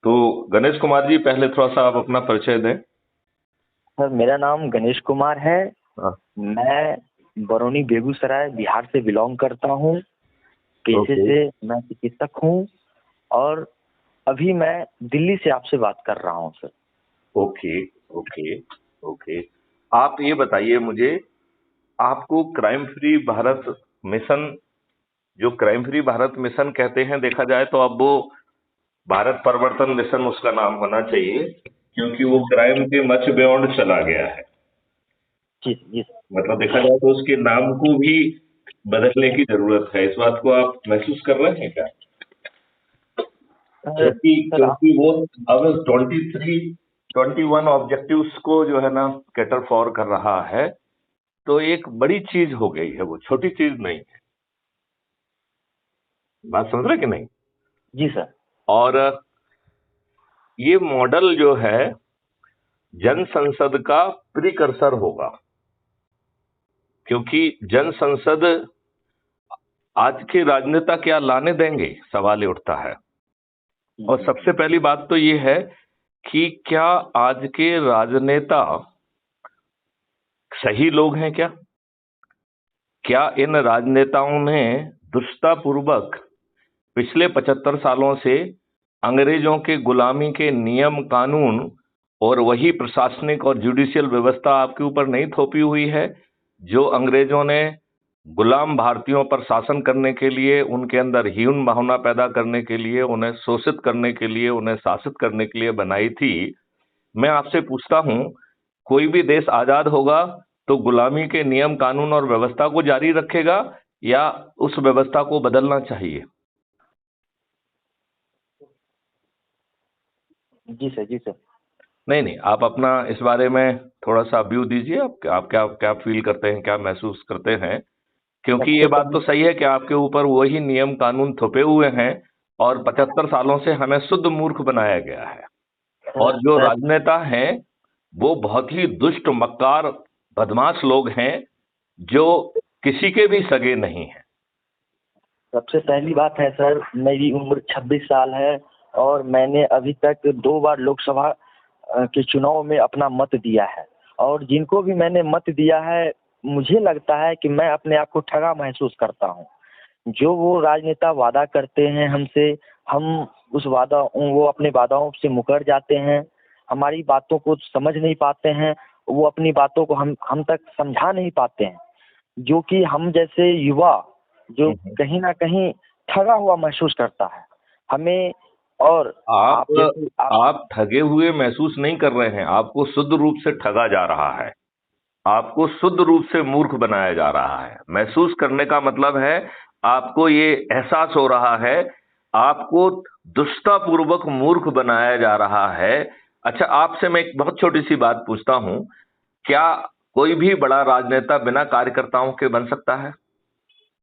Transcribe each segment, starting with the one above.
तो गणेश कुमार जी, पहले थोड़ा सा आप अपना परिचय दें। सर, मेरा नाम गणेश कुमार है। हाँ। मैं बरौनी बेगूसराय बिहार से बिलोंग करता हूँ। पेशे ओके। से मैं चिकित्सक हूँ और अभी मैं दिल्ली से आपसे बात कर रहा हूँ सर। ओके। ओके। ओके। आप ये बताइए मुझे, आपको क्राइम फ्री भारत मिशन, जो क्राइम फ्री भारत मिशन कहते हैं, देखा जाए तो अब वो भारत परिवर्तन मिशन उसका नाम होना चाहिए, क्योंकि वो क्राइम के मच बियॉन्ड चला गया है। जी जी मतलब देखा जाए तो उसके नाम को भी बदलने की जरूरत है। इस बात को आप महसूस कर रहे हैं क्या? सर। क्योंकि सर आप क्योंकि वो अब 21 ऑब्जेक्टिव्स को जो है ना कैटर फॉर कर रहा है, तो एक बड़ी चीज हो गई है, वो छोटी चीज नहीं है। बात समझ रहे कि नहीं? जी सर। और ये मॉडल जो है जन संसद का प्रिकर्सर होगा, क्योंकि जन संसद आज के राजनेता क्या लाने देंगे, सवाल ये उठता है। और सबसे पहली बात तो ये है कि क्या आज के राजनेता सही लोग हैं क्या? क्या इन राजनेताओं ने दुष्टतापूर्वक पिछले 75 सालों से अंग्रेजों के गुलामी के नियम कानून और वही प्रशासनिक और जुडिशियल व्यवस्था आपके ऊपर नहीं थोपी हुई है, जो अंग्रेजों ने गुलाम भारतीयों पर शासन करने के लिए, उनके अंदर हीन भावना पैदा करने के लिए, उन्हें शोषित करने के लिए, उन्हें शासित करने के लिए बनाई थी? मैं आपसे पूछता हूं, कोई भी देश आजाद होगा तो गुलामी के नियम कानून और व्यवस्था को जारी रखेगा या उस व्यवस्था को बदलना चाहिए? जी सर। जी सर। नहीं नहीं, आप अपना इस बारे में थोड़ा सा व्यू दीजिए। आप क्या क्या फील करते हैं, क्या महसूस करते हैं? क्योंकि ये सबसे बात तो पहले सही है कि आपके ऊपर वही नियम कानून थोपे हुए हैं और 75 सालों से हमें शुद्ध मूर्ख बनाया गया है। और जो सर, राजनेता हैं वो बहुत ही दुष्ट, मक्कार, बदमाश लोग हैं, जो किसी के भी सगे नहीं हैं। सबसे पहली बात है सर, मेरी उम्र 26 साल है और मैंने अभी तक 2 बार लोकसभा के चुनाव में अपना मत दिया है। और जिनको भी मैंने मत दिया है, मुझे लगता है कि मैं अपने आप को ठगा महसूस करता हूँ। जो वो राजनेता वादा करते हैं हमसे, हम उस वादा वो अपने वादाओं से मुकर जाते हैं। हमारी बातों को समझ नहीं पाते हैं। वो अपनी बातों को हम तक समझा नहीं पाते हैं, जो कि हम जैसे युवा जो हम्म। कहीं ना कहीं ठगा हुआ महसूस करता है हमें। और आप आप जैसे आप आप ठगे हुए महसूस नहीं कर रहे हैं, आपको शुद्ध रूप से ठगा जा रहा है। आपको शुद्ध रूप से मूर्ख बनाया जा रहा है। महसूस करने का मतलब है आपको ये एहसास हो रहा है, आपको दुष्टतापूर्वक मूर्ख बनाया जा रहा है। अच्छा, आपसे मैं एक बहुत छोटी सी बात पूछता हूं, क्या कोई भी बड़ा राजनेता बिना कार्यकर्ताओं के बन सकता है?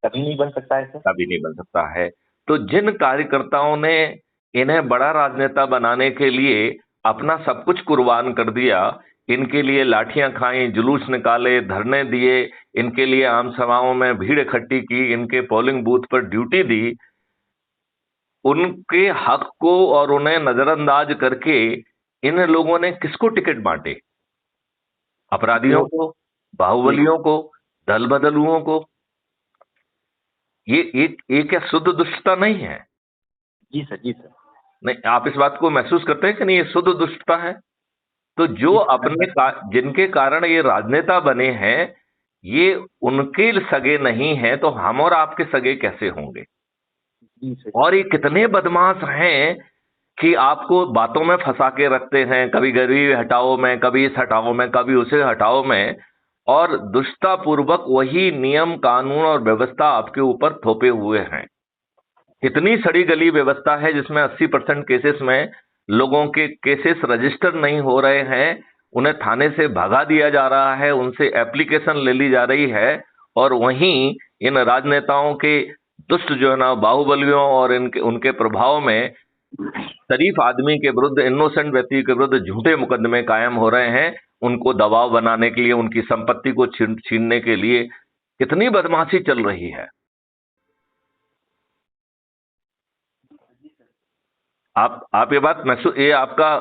कभी नहीं बन सकता है सर। कभी नहीं बन सकता है। तो जिन कार्यकर्ताओं ने इन्हें बड़ा राजनेता बनाने के लिए अपना सब कुछ कुर्बान कर दिया, इनके लिए लाठियां खाई, जुलूस निकाले, धरने दिए, इनके लिए आम सभाओं में भीड़ इकट्ठी की, इनके पोलिंग बूथ पर ड्यूटी दी, उनके हक को और उन्हें नजरअंदाज करके इन लोगों ने किसको टिकट बांटे? अपराधियों जो को, जी बाहुबलियों को, दल बदलुओं को। ये क्या शुद्ध दुष्टता नहीं है? जी सर। जी सर। नहीं, आप इस बात को महसूस करते हैं कि नहीं, ये शुद्ध दुष्टता है? तो जो जी सर। जिनके कारण ये राजनेता बने हैं, ये उनके सगे नहीं हैं, तो हम और आपके सगे कैसे होंगे? जी सर। और ये कितने बदमाश हैं कि आपको बातों में फंसा के रखते हैं, कभी गरीबी हटाओ में, कभी इस हटाओ में, कभी उसे हटाओ में, और दुष्टतापूर्वक वही नियम कानून और व्यवस्था आपके ऊपर थोपे हुए हैं। कितनी सड़ी गली व्यवस्था है जिसमें 80% केसेस में लोगों के केसेस रजिस्टर नहीं हो रहे हैं, उन्हें थाने से भगा दिया जा रहा है, उनसे एप्लीकेशन ले ली जा रही है। और वहीं इन राजनेताओं के दुष्ट जो है ना बाहुबलियों और इनके उनके प्रभाव में शरीफ आदमी के विरुद्ध, इनोसेंट व्यक्ति के विरुद्ध झूठे मुकदमे कायम हो रहे हैं, उनको दबाव बनाने के लिए, उनकी संपत्ति को छीनने के लिए। कितनी बदमाशी चल रही है। आप ये बात महसूस, ये आपका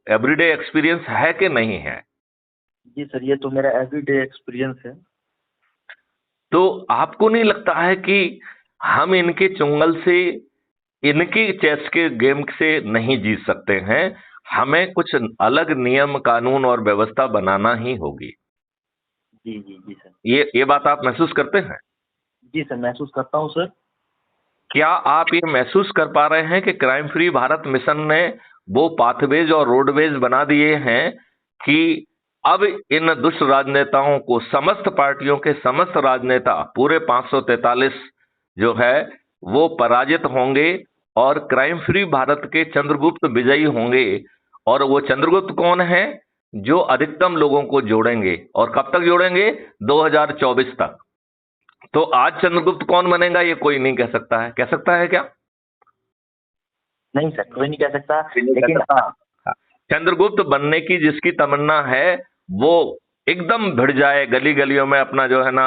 एवरीडे एक्सपीरियंस है कि नहीं है? जी सर, ये तो मेरा एवरीडे एक्सपीरियंस है। तो आपको नहीं लगता है कि हम इनके चुंगल से, इनके चेस के गेम से नहीं जीत सकते हैं? हमें कुछ अलग नियम कानून और व्यवस्था बनाना ही होगी। जी जी जी सर। ये बात आप महसूस करते हैं? जी सर, महसूस करता हूँ सर। क्या आप ये महसूस कर पा रहे हैं कि क्राइम फ्री भारत मिशन ने वो पाथवेज और रोडवेज बना दिए हैं कि अब इन दुष्ट राजनेताओं को, समस्त पार्टियों के समस्त राजनेता पूरे 543 जो है वो पराजित होंगे और क्राइम फ्री भारत के चंद्रगुप्त विजयी होंगे। और वो चंद्रगुप्त कौन है? जो अधिकतम लोगों को जोड़ेंगे। और कब तक जोड़ेंगे? 2024 तक। तो आज चंद्रगुप्त कौन बनेगा ये कोई नहीं कह सकता है। कह सकता है क्या? नहीं सर, कोई नहीं कह सकता। कोई नहीं कह लेकिन सकता। हाँ। चंद्रगुप्त बनने की जिसकी तमन्ना है वो एकदम भिड़ जाए, गली गलियों में अपना जो है ना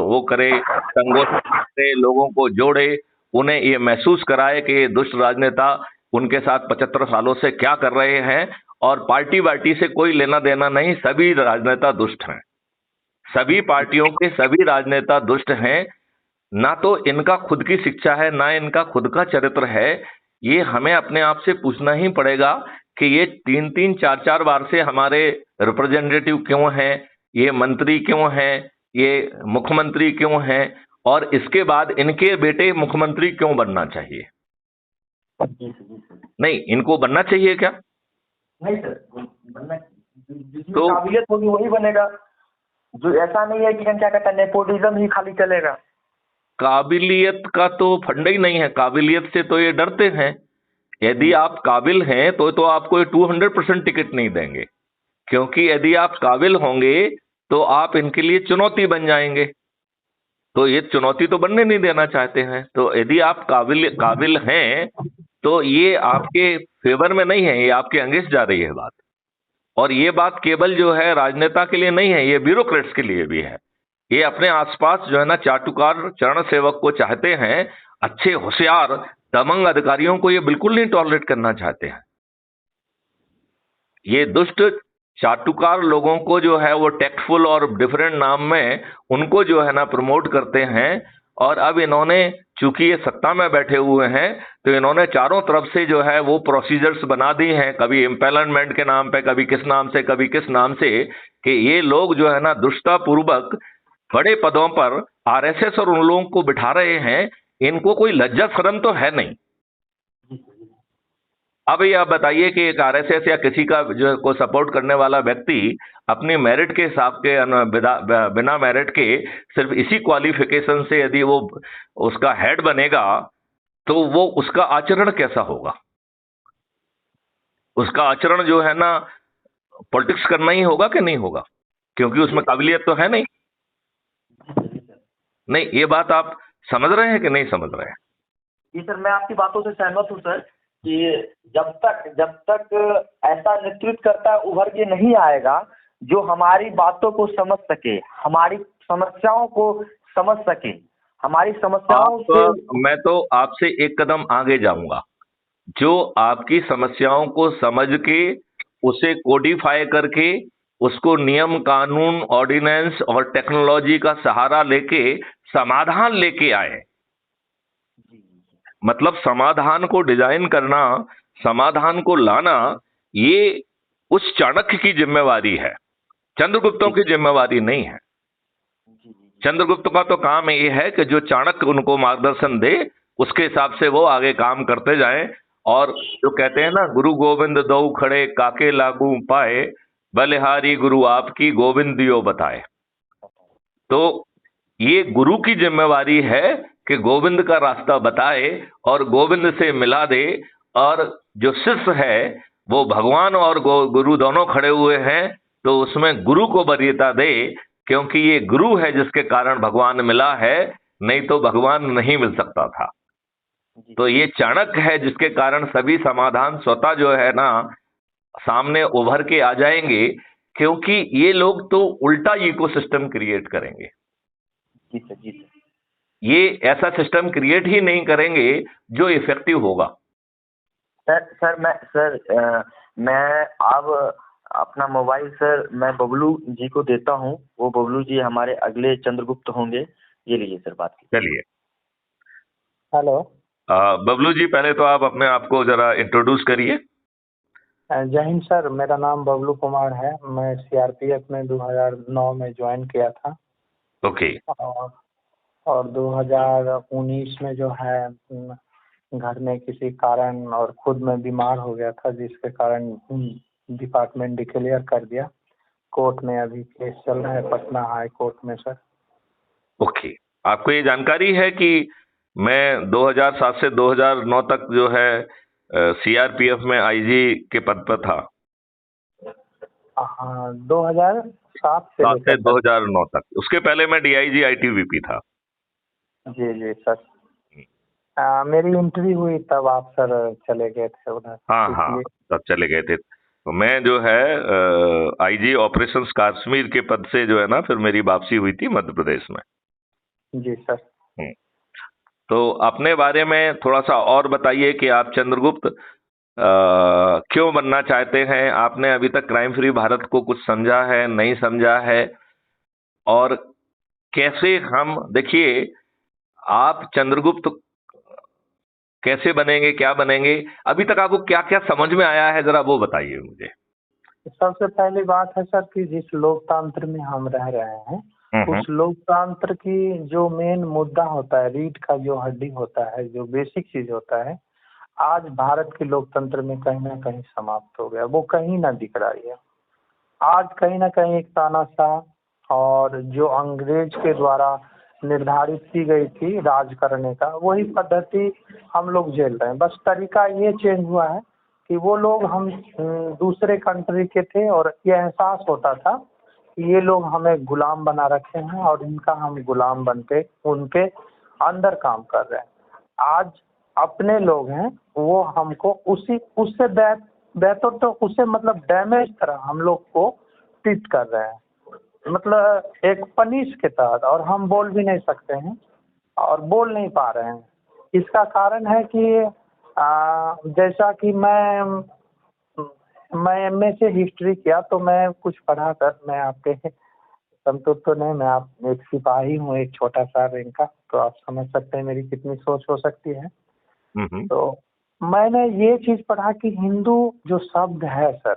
वो करे, संगोष्ठी करे, लोगों को जोड़े, उन्हें ये महसूस कराए कि ये दुष्ट राजनेता उनके साथ 75 सालों से क्या कर रहे हैं। और पार्टी वार्टी से कोई लेना देना नहीं, सभी राजनेता दुष्ट हैं, सभी पार्टियों के सभी राजनेता दुष्ट हैं। ना तो इनका खुद की शिक्षा है, ना इनका खुद का चरित्र है। ये हमें अपने आप से पूछना ही पड़ेगा कि ये 3-3 4-4 बार से हमारे रिप्रेजेंटेटिव क्यों हैं, ये मंत्री क्यों हैं, ये मुख्यमंत्री क्यों हैं, और इसके बाद इनके बेटे मुख्यमंत्री क्यों बनना चाहिए? जी सर, जी सर। नहीं, इनको बनना चाहिए क्या? नहीं सर, बनना, जिसमें तो काबिलियत होगी वही बनेगा। जो ऐसा नहीं है कि हम क्या कहते हैं, नेपोटिज्म ही खाली चलेगा। काबिलियत का तो फंडा ही नहीं है, काबिलियत से तो ये डरते हैं। यदि आप काबिल हैं तो आपको ये 200% टिकट नहीं देंगे, क्योंकि यदि आप काबिल होंगे तो आप इनके लिए चुनौती बन जाएंगे। तो ये चुनौती तो बनने नहीं देना चाहते हैं। तो यदि आप काबिल काबिल हैं तो ये आपके फेवर में नहीं है, ये आपके अगेंस्ट जा रही है बात। और ये बात केवल जो है राजनेता के लिए नहीं है, ये ब्यूरोक्रेट्स के लिए भी है। ये अपने आसपास जो है ना चाटुकार चरण सेवक को चाहते हैं, अच्छे होशियार दबंग अधिकारियों को ये बिल्कुल नहीं टॉलरेट करना चाहते हैं। ये दुष्ट चाटुकार लोगों को जो है वो टैक्टफुल और डिफरेंट नाम में उनको जो है ना प्रमोट करते हैं। और अब इन्होंने, चूंकि ये सत्ता में बैठे हुए हैं, तो इन्होंने चारों तरफ से जो है वो प्रोसीजर्स बना दी हैं, कभी एम्पेलमेंट के नाम पे, कभी किस नाम से, कभी किस नाम से, कि ये लोग जो है ना दुष्टतापूर्वक बड़े पदों पर आरएसएस और उन लोगों को बिठा रहे हैं। इनको कोई लज्जा शर्म तो है नहीं। अब ये आप बताइए कि एक आरएसएस या किसी का जो को सपोर्ट करने वाला व्यक्ति अपनी मेरिट के हिसाब के बिना मेरिट के सिर्फ इसी क्वालिफिकेशन से यदि वो उसका हेड बनेगा तो वो उसका आचरण कैसा होगा? उसका आचरण जो है ना पॉलिटिक्स करना ही होगा कि नहीं होगा? क्योंकि उसमें काबिलियत तो है नहीं। नहीं, ये बात आप समझ रहे हैं कि नहीं समझ रहे हैं? जी सर, मैं आपकी बातों से सहमत हूँ सर कि जब तक ऐसा नेतृत्वकर्ता उभर के नहीं आएगा जो हमारी बातों को समझ सके, हमारी समस्याओं को समझ सके, हमारी समस्याओं से। मैं तो आपसे एक कदम आगे जाऊंगा। जो आपकी समस्याओं को समझ के उसे कोडिफाई करके उसको नियम कानून ऑर्डिनेंस और टेक्नोलॉजी का सहारा लेके समाधान लेके आए। मतलब समाधान को डिजाइन करना, समाधान को लाना, ये उस चाणक्य की जिम्मेवारी है, चंद्रगुप्तों की जिम्मेवारी नहीं है। चंद्रगुप्त का तो काम ये है कि जो चाणक्य उनको मार्गदर्शन दे उसके हिसाब से वो आगे काम करते जाएं। और जो कहते हैं ना, गुरु गोविंद दो खड़े काके लागू पाए, बलिहारी गुरु आपकी गोविंद दियो बताए। तो ये गुरु की जिम्मेवारी है कि गोविंद का रास्ता बताए और गोविंद से मिला दे। और जो शिष्य है वो भगवान और गुरु दोनों खड़े हुए हैं, तो उसमें गुरु को वरीयता दे, क्योंकि ये गुरु है जिसके कारण भगवान मिला है, नहीं तो भगवान नहीं मिल सकता था। तो ये चाणक्य है जिसके कारण सभी समाधान स्वतः जो है ना सामने उभर के आ जाएंगे, क्योंकि ये लोग तो उल्टा इकोसिस्टम क्रिएट करेंगे। जी सर, जी सर। ये ऐसा सिस्टम क्रिएट ही नहीं करेंगे जो इफेक्टिव होगा। मैं अब अपना मोबाइल सर मैं बबलू जी को देता हूँ। वो बबलू जी हमारे अगले चंद्रगुप्त होंगे। ये लीजिए सर बात की। चलिए। हेलो। बबलू जी, पहले तो आप अपने आप को जरा इंट्रोड्यूस करिए। जय हिंद सर, मेरा नाम बबलू कुमार है। मैं सीआरपीएफ में 2009 में ज्वाइन किया था। ओके। और 2019 में जो है घर में किसी कारण और खुद में बीमार हो गया था, जिसके कारण डिपार्टमेंट डिक्लेयर कर दिया। कोर्ट में अभी केस चल रहा है पटना हाई कोर्ट में सर। ओके। आपको ये जानकारी है कि मैं 2007 से 2009 तक जो है सीआरपीएफ में आईजी के पद पर था। हाँ, 2007 से 7 से लेकर 2009 तक। उसके पहले मैं डीआईजी आईटीबीपी था। जी जी सर। मेरी एंट्री हुई तब आप सर चले गए थे उधर। हाँ हाँ, इसलिए तब चले गए थे। तो मैं जो है आईजी ऑपरेशंस कश्मीर के पद से जो है ना, फिर मेरी वापसी हुई थी मध्य प्रदेश में। जी सर। हम्म। तो अपने बारे में थोड़ा सा और बताइए कि आप चंद्रगुप्त क्यों बनना चाहते हैं? आपने अभी तक क्राइम फ्री भारत को कुछ समझा है, नहीं समझा है? और कैसे हम, देखिए, आप चंद्रगुप्त कैसे बनेंगे, क्या बनेंगे? अभी तक आपको क्या क्या समझ में आया है, जरा वो बताइए मुझे। सबसे पहली बात है सर कि जिस लोकतंत्र में हम रह रहे हैं, हम्म। उस लोकतंत्र की जो मेन मुद्दा होता है, रीढ़ का जो हड्डी होता है, जो बेसिक चीज होता है, आज भारत के लोकतंत्र में कहीं ना कहीं समाप्त हो गया। वो कहीं ना दिख रही है। आज कहीं ना कहीं एक तानाशाह और जो अंग्रेज के द्वारा निर्धारित की गई थी राज करने का, वही पद्धति हम लोग झेल रहे हैं। बस तरीका ये चेंज हुआ है कि वो लोग हम दूसरे कंट्री के थे और ये एहसास होता था कि ये लोग हमें गुलाम बना रखे हैं और इनका हम गुलाम बन के उनके अंदर काम कर रहे हैं। आज अपने लोग हैं, वो हमको उसी उससे बेहतर तो उससे मतलब डैमेज तरह हम लोग को ट्रीट कर रहे हैं, मतलब एक पनिश के तहत। और हम बोल भी नहीं सकते हैं और बोल नहीं पा रहे हैं। इसका कारण है कि जैसा कि मैं एमए से हिस्ट्री किया, तो मैं कुछ पढ़ा कर मैं आपके संतुष्ट तो नहीं, मैं आप एक सिपाही हूँ, एक छोटा सा रैंक का, तो आप समझ सकते हैं मेरी कितनी सोच हो सकती है। तो मैंने ये चीज पढ़ा कि हिंदू जो शब्द है सर,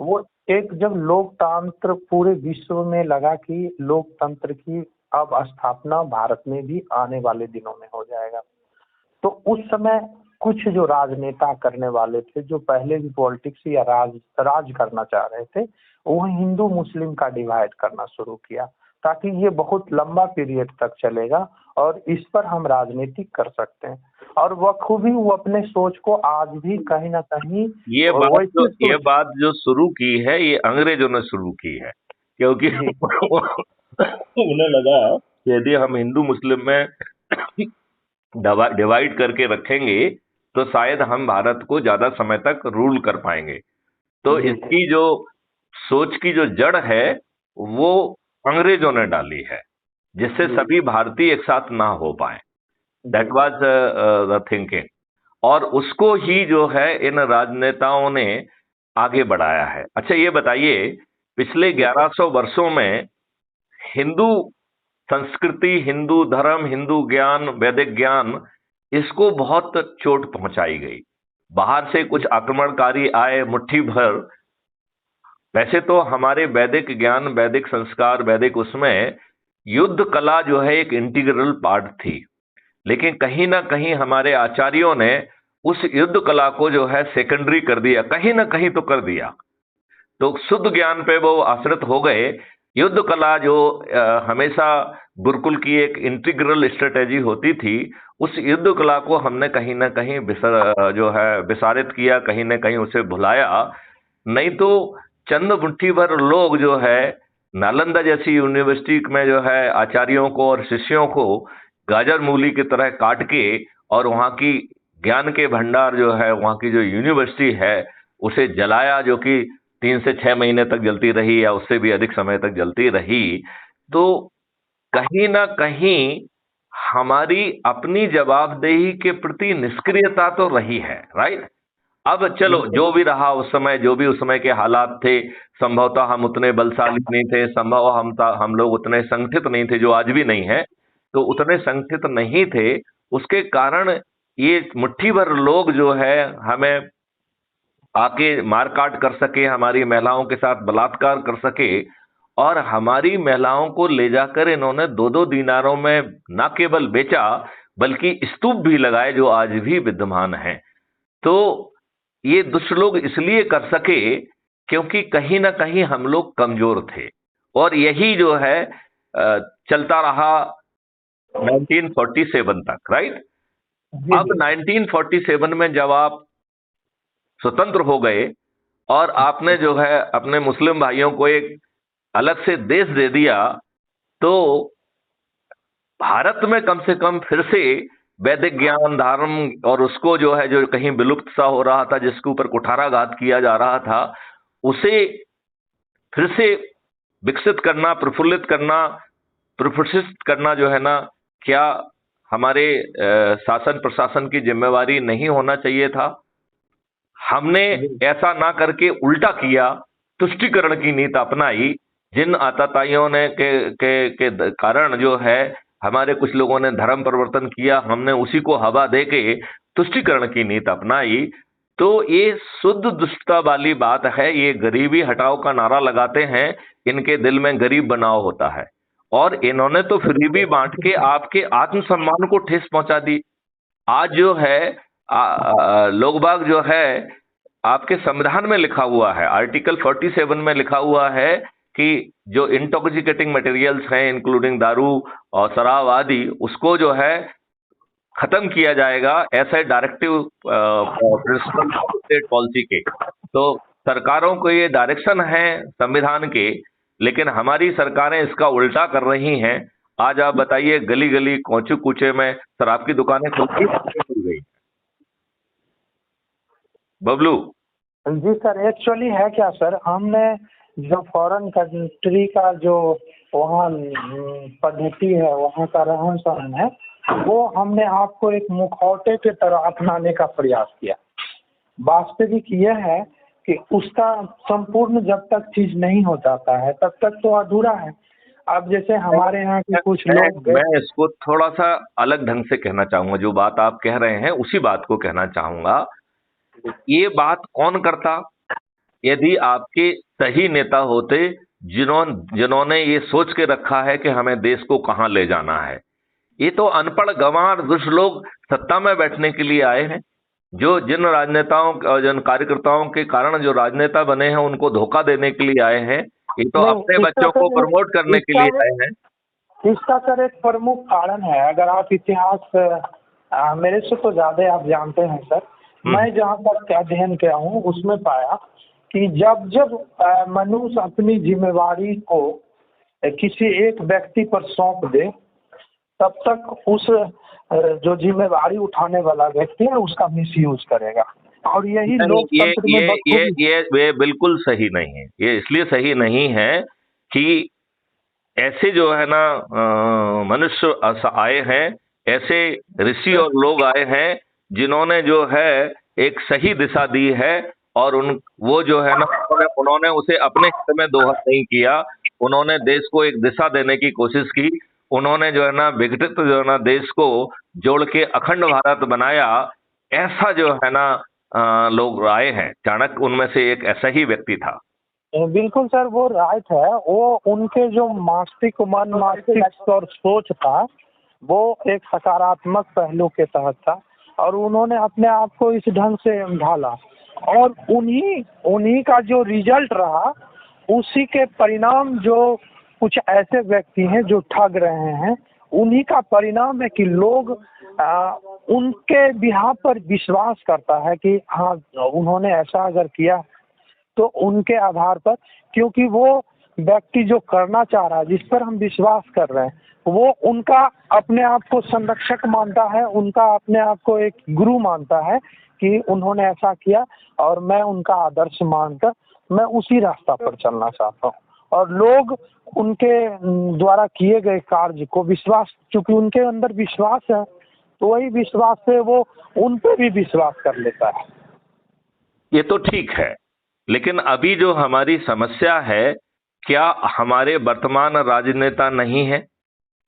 वो एक जब लोकतंत्र पूरे विश्व में लगा कि लोकतंत्र की अब स्थापना भारत में भी आने वाले दिनों में हो जाएगा, तो उस समय कुछ जो राजनेता करने वाले थे, जो पहले भी पॉलिटिक्स या राज करना चाह रहे थे, वो हिंदू मुस्लिम का डिवाइड करना शुरू किया, ताकि ये बहुत लंबा पीरियड तक चलेगा और इस पर हम राजनीति कर सकते हैं। और बखूबी वो अपने सोच को आज भी कहीं ना कहीं ये बात जो शुरू की है, ये अंग्रेजों ने शुरू की है, क्योंकि उन्हें लगा कि यदि हम हिंदू मुस्लिम में डिवाइड करके रखेंगे तो शायद हम भारत को ज्यादा समय तक रूल कर पाएंगे। तो इसकी जो सोच की जो जड़ है वो अंग्रेजों ने डाली है, जिससे सभी भारतीय एक साथ ना हो पाए। That was the thinking. और उसको ही जो है इन राजनेताओं ने आगे बढ़ाया है। अच्छा, ये बताइए, पिछले 1100 वर्षों में हिंदू संस्कृति, हिंदू धर्म, हिंदू ज्ञान, वैदिक ज्ञान, इसको बहुत चोट पहुंचाई गई। बाहर से कुछ आक्रमणकारी आए, मुट्ठी भर। वैसे तो हमारे वैदिक ज्ञान, वैदिक संस्कार, वैदिक उसमें युद्ध कला जो है एक इंटीग्रल पार्ट थी, लेकिन कहीं ना कहीं हमारे आचार्यों ने उस युद्ध कला को जो है सेकेंडरी कर दिया, कहीं ना कहीं तो कर दिया। तो शुद्ध ज्ञान पे वो आश्रित हो गए। युद्ध कला जो हमेशा गुरुकुल की एक इंटीग्रल स्ट्रेटेजी होती थी, उस युद्ध कला को हमने कहीं ना कहीं जो है विसारित किया, कहीं ना कहीं उसे भुलाया। नहीं तो चंद मुट्ठी भर लोग जो है नालंदा जैसी यूनिवर्सिटी में जो है आचार्यों को और शिष्यों को गाजर मूली की तरह काट के, और वहां की ज्ञान के भंडार जो है, वहां की जो यूनिवर्सिटी है, उसे जलाया, जो कि 3 से 6 महीने तक जलती रही या उससे भी अधिक समय तक जलती रही। तो कहीं ना कहीं हमारी अपनी जवाबदेही के प्रति निष्क्रियता तो रही है, राइट? अब चलो, जो भी रहा उस समय, जो भी उस समय के हालात थे, संभवतः हम उतने बलशाली नहीं थे, संभव हम लोग उतने संगठित नहीं थे, जो आज भी नहीं है, तो उतने संगठित नहीं थे। उसके कारण ये मुट्ठी भर लोग जो है हमें आके मारकाट कर सके, हमारी महिलाओं के साथ बलात्कार कर सके, और हमारी महिलाओं को ले जाकर इन्होंने 2-2 दीनारों में न केवल बेचा, बल्कि स्तूप भी लगाए, जो आज भी विद्यमान हैं। तो ये दुष्ट लोग इसलिए कर सके क्योंकि कहीं ना कहीं हम लोग कमजोर थे, और यही जो है चलता रहा 1947 तक, राइट। अब 1947 में जब आप स्वतंत्र हो गए और आपने जो है अपने मुस्लिम भाइयों को एक अलग से देश दे दिया, तो भारत में कम से कम फिर से वैदिक ज्ञान, धर्म, और उसको जो है, जो कहीं विलुप्त सा हो रहा था, जिसके ऊपर कुठाराघात किया जा रहा था, उसे फिर से विकसित करना, प्रफुल्लित करना, प्रफुल्लित करना जो है ना, क्या हमारे शासन प्रशासन की जिम्मेवारी नहीं होना चाहिए था? हमने ऐसा ना करके उल्टा किया, तुष्टीकरण की नीति अपनाई। जिन आतताइयों ने के कारण जो है हमारे कुछ लोगों ने धर्म परिवर्तन किया, हमने उसी को हवा देके तुष्टीकरण की नीति अपनाई। तो ये शुद्ध दुष्टता वाली बात है। ये गरीबी हटाओ का नारा लगाते हैं, इनके दिल में गरीब बनाओ होता है, और इन्होंने तो फ्रीबी बांट के आपके आत्मसम्मान को ठेस पहुंचा दी। आज जो है लोग बाग जो है, आपके संविधान में लिखा हुआ है, आर्टिकल 47 में लिखा हुआ है कि जो इंटॉक्सिकेटिंग मटेरियल्स हैं, इंक्लूडिंग दारू और शराब आदि, उसको जो है खत्म किया जाएगा, ऐसे डायरेक्टिव प्रिंसिपल स्टेट पॉलिसी के। तो सरकारों को ये डायरेक्शन है संविधान के, लेकिन हमारी सरकारें इसका उल्टा कर रही हैं। आज आप बताइए, गली गली कोचे कूचे में शराब की दुकानें खुल गई। बबलू जी सर, एक्चुअली है क्या सर, हमने जो फॉरेन कंट्री का जो वहाँ पद्धति है, वहाँ का रहन सहन है, वो हमने आपको एक मुखौटे की तरह अपनाने का प्रयास किया। वास्तविक यह है कि उसका संपूर्ण जब तक चीज नहीं हो जाता है तब तक तो अधूरा है। अब जैसे हमारे यहाँ के कुछ लोग, मैं इसको थोड़ा सा अलग ढंग से कहना चाहूंगा। जो बात आप कह रहे हैं उसी बात को कहना चाहूंगा। ये बात कौन करता? यदि आपके सही नेता होते, जिन्होंने ये सोच के रखा है कि हमें देश को कहां ले जाना है। ये तो अनपढ़ गंवार दुष्ट लोग सत्ता में बैठने के लिए आए हैं। जो जिन राजनेताओं और जिन कार्यकर्ताओं के कारण जो राजनेता बने हैं, उनको धोखा देने के लिए आए हैं। ये तो अपने बच्चों को प्रमोट करने के लिए आए हैं। इसका सर एक प्रमुख कारण है, अगर आप इतिहास मेरे से तो ज्यादा आप जानते हैं सर, मैं जहाँ तक अध्ययन किया हूँ उसमें पाया कि जब जब मनुष्य अपनी जिम्मेवारी को किसी एक व्यक्ति पर सौंप दे, तब तक उस जो जिम्मेवारी उठाने वाला व्यक्ति है उसका मिसयूज करेगा। और यही लोकतंत्र में ये बिल्कुल सही नहीं है। ये इसलिए सही नहीं है कि ऐसे जो है ना मनुष्य आए हैं, ऐसे ऋषि और लोग आए हैं जिन्होंने जो है एक सही दिशा दी है, और वो जो है ना, उन्होंने उसे अपने हिस्से में दोहन नहीं किया। उन्होंने देश को एक दिशा देने की कोशिश की। उन्होंने जो है ना विघटित जो है ना देश को जोड़ के अखंड भारत बनाया। ऐसा जो है ना लोग आए हैं। चाणक्य उनमें से एक ऐसा ही व्यक्ति था। बिल्कुल सर, वो राइट है। वो उनके जो मानसिक और सोच था, वो एक सकारात्मक पहलू के तहत था, और उन्होंने अपने आप को इस ढंग से ढाला, और उन्हीं का जो रिजल्ट रहा, उसी के परिणाम जो कुछ ऐसे व्यक्ति हैं जो ठग रहे हैं, उन्हीं का परिणाम है कि लोग उनके बिहाफ पर विश्वास करता है कि हाँ, उन्होंने ऐसा अगर किया तो उनके आधार पर, क्योंकि वो व्यक्ति जो करना चाह रहा है, जिस पर हम विश्वास कर रहे हैं, वो उनका अपने आप को संरक्षक मानता है, उनका अपने आप को एक गुरु मानता है कि उन्होंने ऐसा किया और मैं उनका आदर्श मानकर मैं उसी रास्ता पर चलना चाहता हूँ। और लोग उनके द्वारा किए गए कार्य को विश्वास, चूंकि उनके अंदर विश्वास है, तो वही विश्वास से वो उन पे भी विश्वास कर लेता है। ये तो ठीक है, लेकिन अभी जो हमारी समस्या है, क्या हमारे वर्तमान राजनेता नहीं है?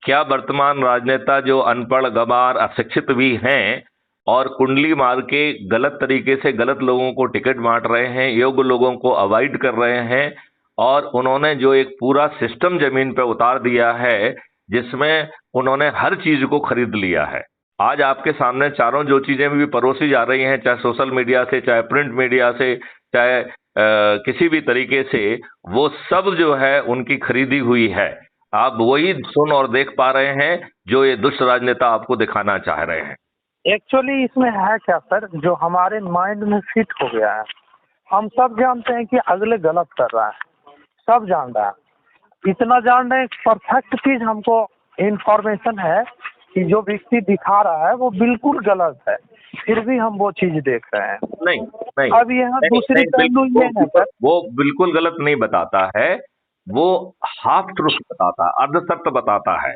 क्या वर्तमान राजनेता जो अनपढ़, गंवार, अशिक्षित भी हैं और कुंडली मार के गलत तरीके से गलत लोगों को टिकट बांट रहे हैं, योग्य लोगों को अवॉइड कर रहे हैं, और उन्होंने जो एक पूरा सिस्टम जमीन पर उतार दिया है जिसमें उन्होंने हर चीज को खरीद लिया है। आज आपके सामने चारों जो चीजें भी परोसी जा रही हैं, चाहे सोशल मीडिया से, चाहे प्रिंट मीडिया से, चाहे किसी भी तरीके से, वो सब जो है उनकी खरीदी हुई है। आप वही सुन और देख पा रहे हैं जो ये दुष्ट राजनेता आपको दिखाना चाह रहे हैं। एक्चुअली इसमें है क्या सर, जो हमारे माइंड में फिट हो गया है, हम सब जानते हैं कि अगले गलत कर रहा है, सब जान रहा है, इतना जान रहे हैं, परफेक्ट चीज हमको इंफॉर्मेशन है कि जो व्यक्ति दिखा रहा है वो बिल्कुल गलत है, फिर भी हम वो चीज देख रहे हैं। नहीं नहीं, अब यहाँ दूसरी पहलू ये है सर, वो बिल्कुल गलत नहीं बताता है, वो हाफ ट्रुथ बताता है, अर्ध सत्य बताता है,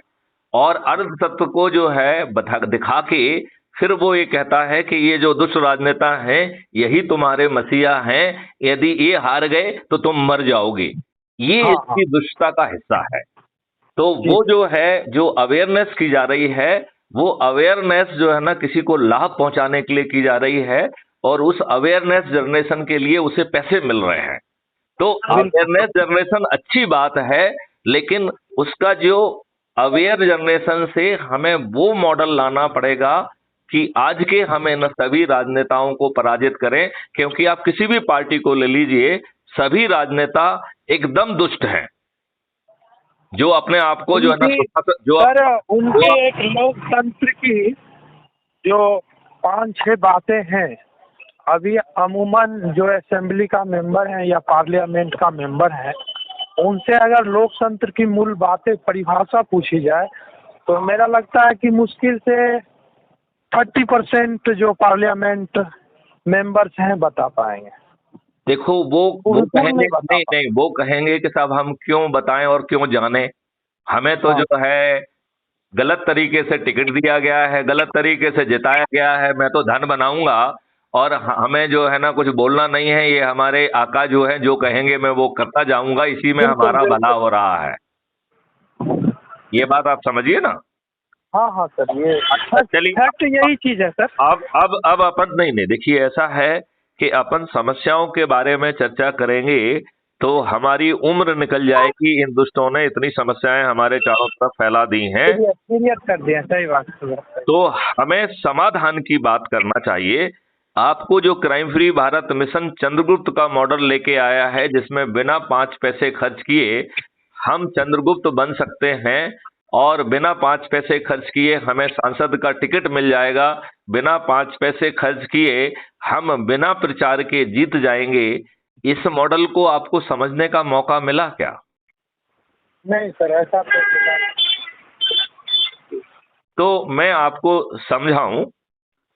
और अर्ध सत्य को जो है दिखा के फिर वो ये कहता है कि ये जो दुष्ट राजनेता हैं यही तुम्हारे मसीहा हैं, यदि ये हार गए तो तुम मर जाओगे। ये हाँ, इसकी दुष्टता का हिस्सा है। तो वो जो है, जो अवेयरनेस की जा रही है, वो अवेयरनेस जो है ना किसी को लाभ पहुंचाने के लिए की जा रही है, और उस अवेयरनेस जनरेशन के लिए उसे पैसे मिल रहे हैं। तो अवेयरनेस जनरेशन अच्छी बात है, लेकिन उसका जो अवेयर जनरेशन से हमें वो मॉडल लाना पड़ेगा कि आज के हमें न सभी राजनेताओं को पराजित करें, क्योंकि आप किसी भी पार्टी को ले लीजिए, सभी राजनेता एकदम दुष्ट हैं, जो अपने आप को जो है ना जो सर उनकी एक लोकतंत्र की जो 5-6 बातें हैं, अभी अमूमन जो असेंबली का मेंबर है या पार्लियामेंट का मेंबर है, उनसे अगर लोकतंत्र की मूल बातें, परिभाषा पूछी जाए तो मेरा लगता है कि मुश्किल से 30% जो पार्लियामेंट मेंबर्स हैं बता पाएंगे। देखो वो कहेंगे, नहीं नहीं, वो कहेंगे कि साहब हम क्यों बताएं और क्यों जाने, हमें तो जो है गलत तरीके से टिकट दिया गया है, गलत तरीके से जिताया गया है, मैं तो धन बनाऊंगा और हमें जो है ना कुछ बोलना नहीं है, ये हमारे आका जो है जो कहेंगे मैं वो करता जाऊंगा, इसी में हमारा भला हो रहा है। ये बात आप समझिए ना। हाँ हाँ सर, ये अच्छा, चलिए तो यही चीज है सर। अब अपन नहीं, देखिए ऐसा है कि अपन समस्याओं के बारे में चर्चा करेंगे तो हमारी उम्र निकल जाएगी। इन दुष्टों ने इतनी समस्याएं हमारे चारों तरफ फैला दी हैं, कर दिया, सही बात। तो हमें समाधान की बात करना चाहिए। आपको जो crime free Bharat mission Chandragupta का मॉडल लेके आया है, जिसमें बिना 5 पैसे खर्च किए हम चंद्रगुप्त बन सकते हैं, और बिना 5 पैसे खर्च किए हमें सांसद का टिकट मिल जाएगा, बिना 5 पैसे खर्च किए हम बिना प्रचार के जीत जाएंगे। इस मॉडल को आपको समझने का मौका मिला क्या? नहीं सर, ऐसा तो मैं आपको समझाऊं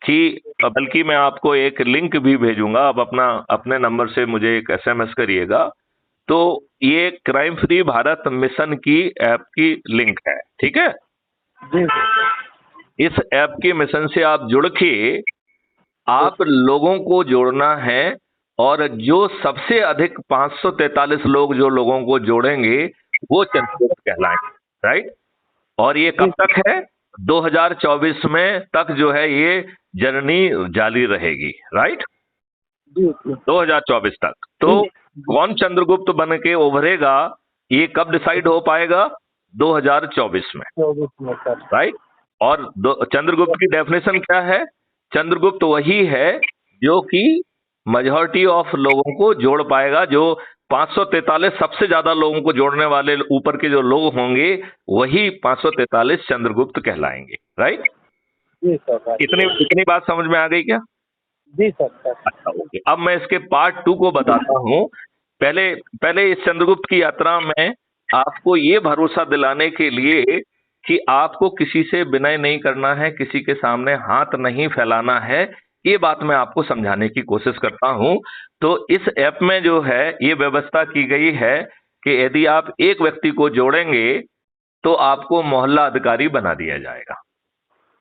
कि बल्कि मैं आपको एक लिंक भी भेजूंगा, आप अपने नंबर से मुझे एक SMS करिएगा। तो ये क्राइम फ्री भारत मिशन की ऐप की लिंक है, ठीक है जी। इस ऐप के मिशन से आप जुड़ के आप लोगों को जोड़ना है, और जो सबसे अधिक 543 लोग जो लोगों को जोड़ेंगे वो चंद्रगुप्त कहलाएंगे, राइट। और ये कब तक है? 2024 में तक जो है ये जर्नी जारी रहेगी, राइट। 2024 तक। तो कौन चंद्रगुप्त बन के उभरेगा ये कब डिसाइड हो पाएगा? 2024 में, राइट। और चंद्रगुप्त की डेफिनेशन क्या है? चंद्रगुप्त वही है जो कि मेजॉरिटी ऑफ लोगों को जोड़ पाएगा, जो 543 सबसे ज्यादा लोगों को जोड़ने वाले ऊपर के जो लोग होंगे वही 543 चंद्रगुप्त कहलाएंगे, राइट। जी सर। इतनी बात समझ में आ गई क्या? जी सर। अच्छा, ओके। अब मैं इसके पार्ट 2 को बताता हूं। पहले इस चंद्रगुप्त की यात्रा में आपको ये भरोसा दिलाने के लिए कि आपको किसी से विनय नहीं करना है, किसी के सामने हाथ नहीं फैलाना है, ये बात मैं आपको समझाने की कोशिश करता हूं। तो इस ऐप में जो है ये व्यवस्था की गई है कि यदि आप एक व्यक्ति को जोड़ेंगे तो आपको मोहल्ला अधिकारी बना दिया जाएगा।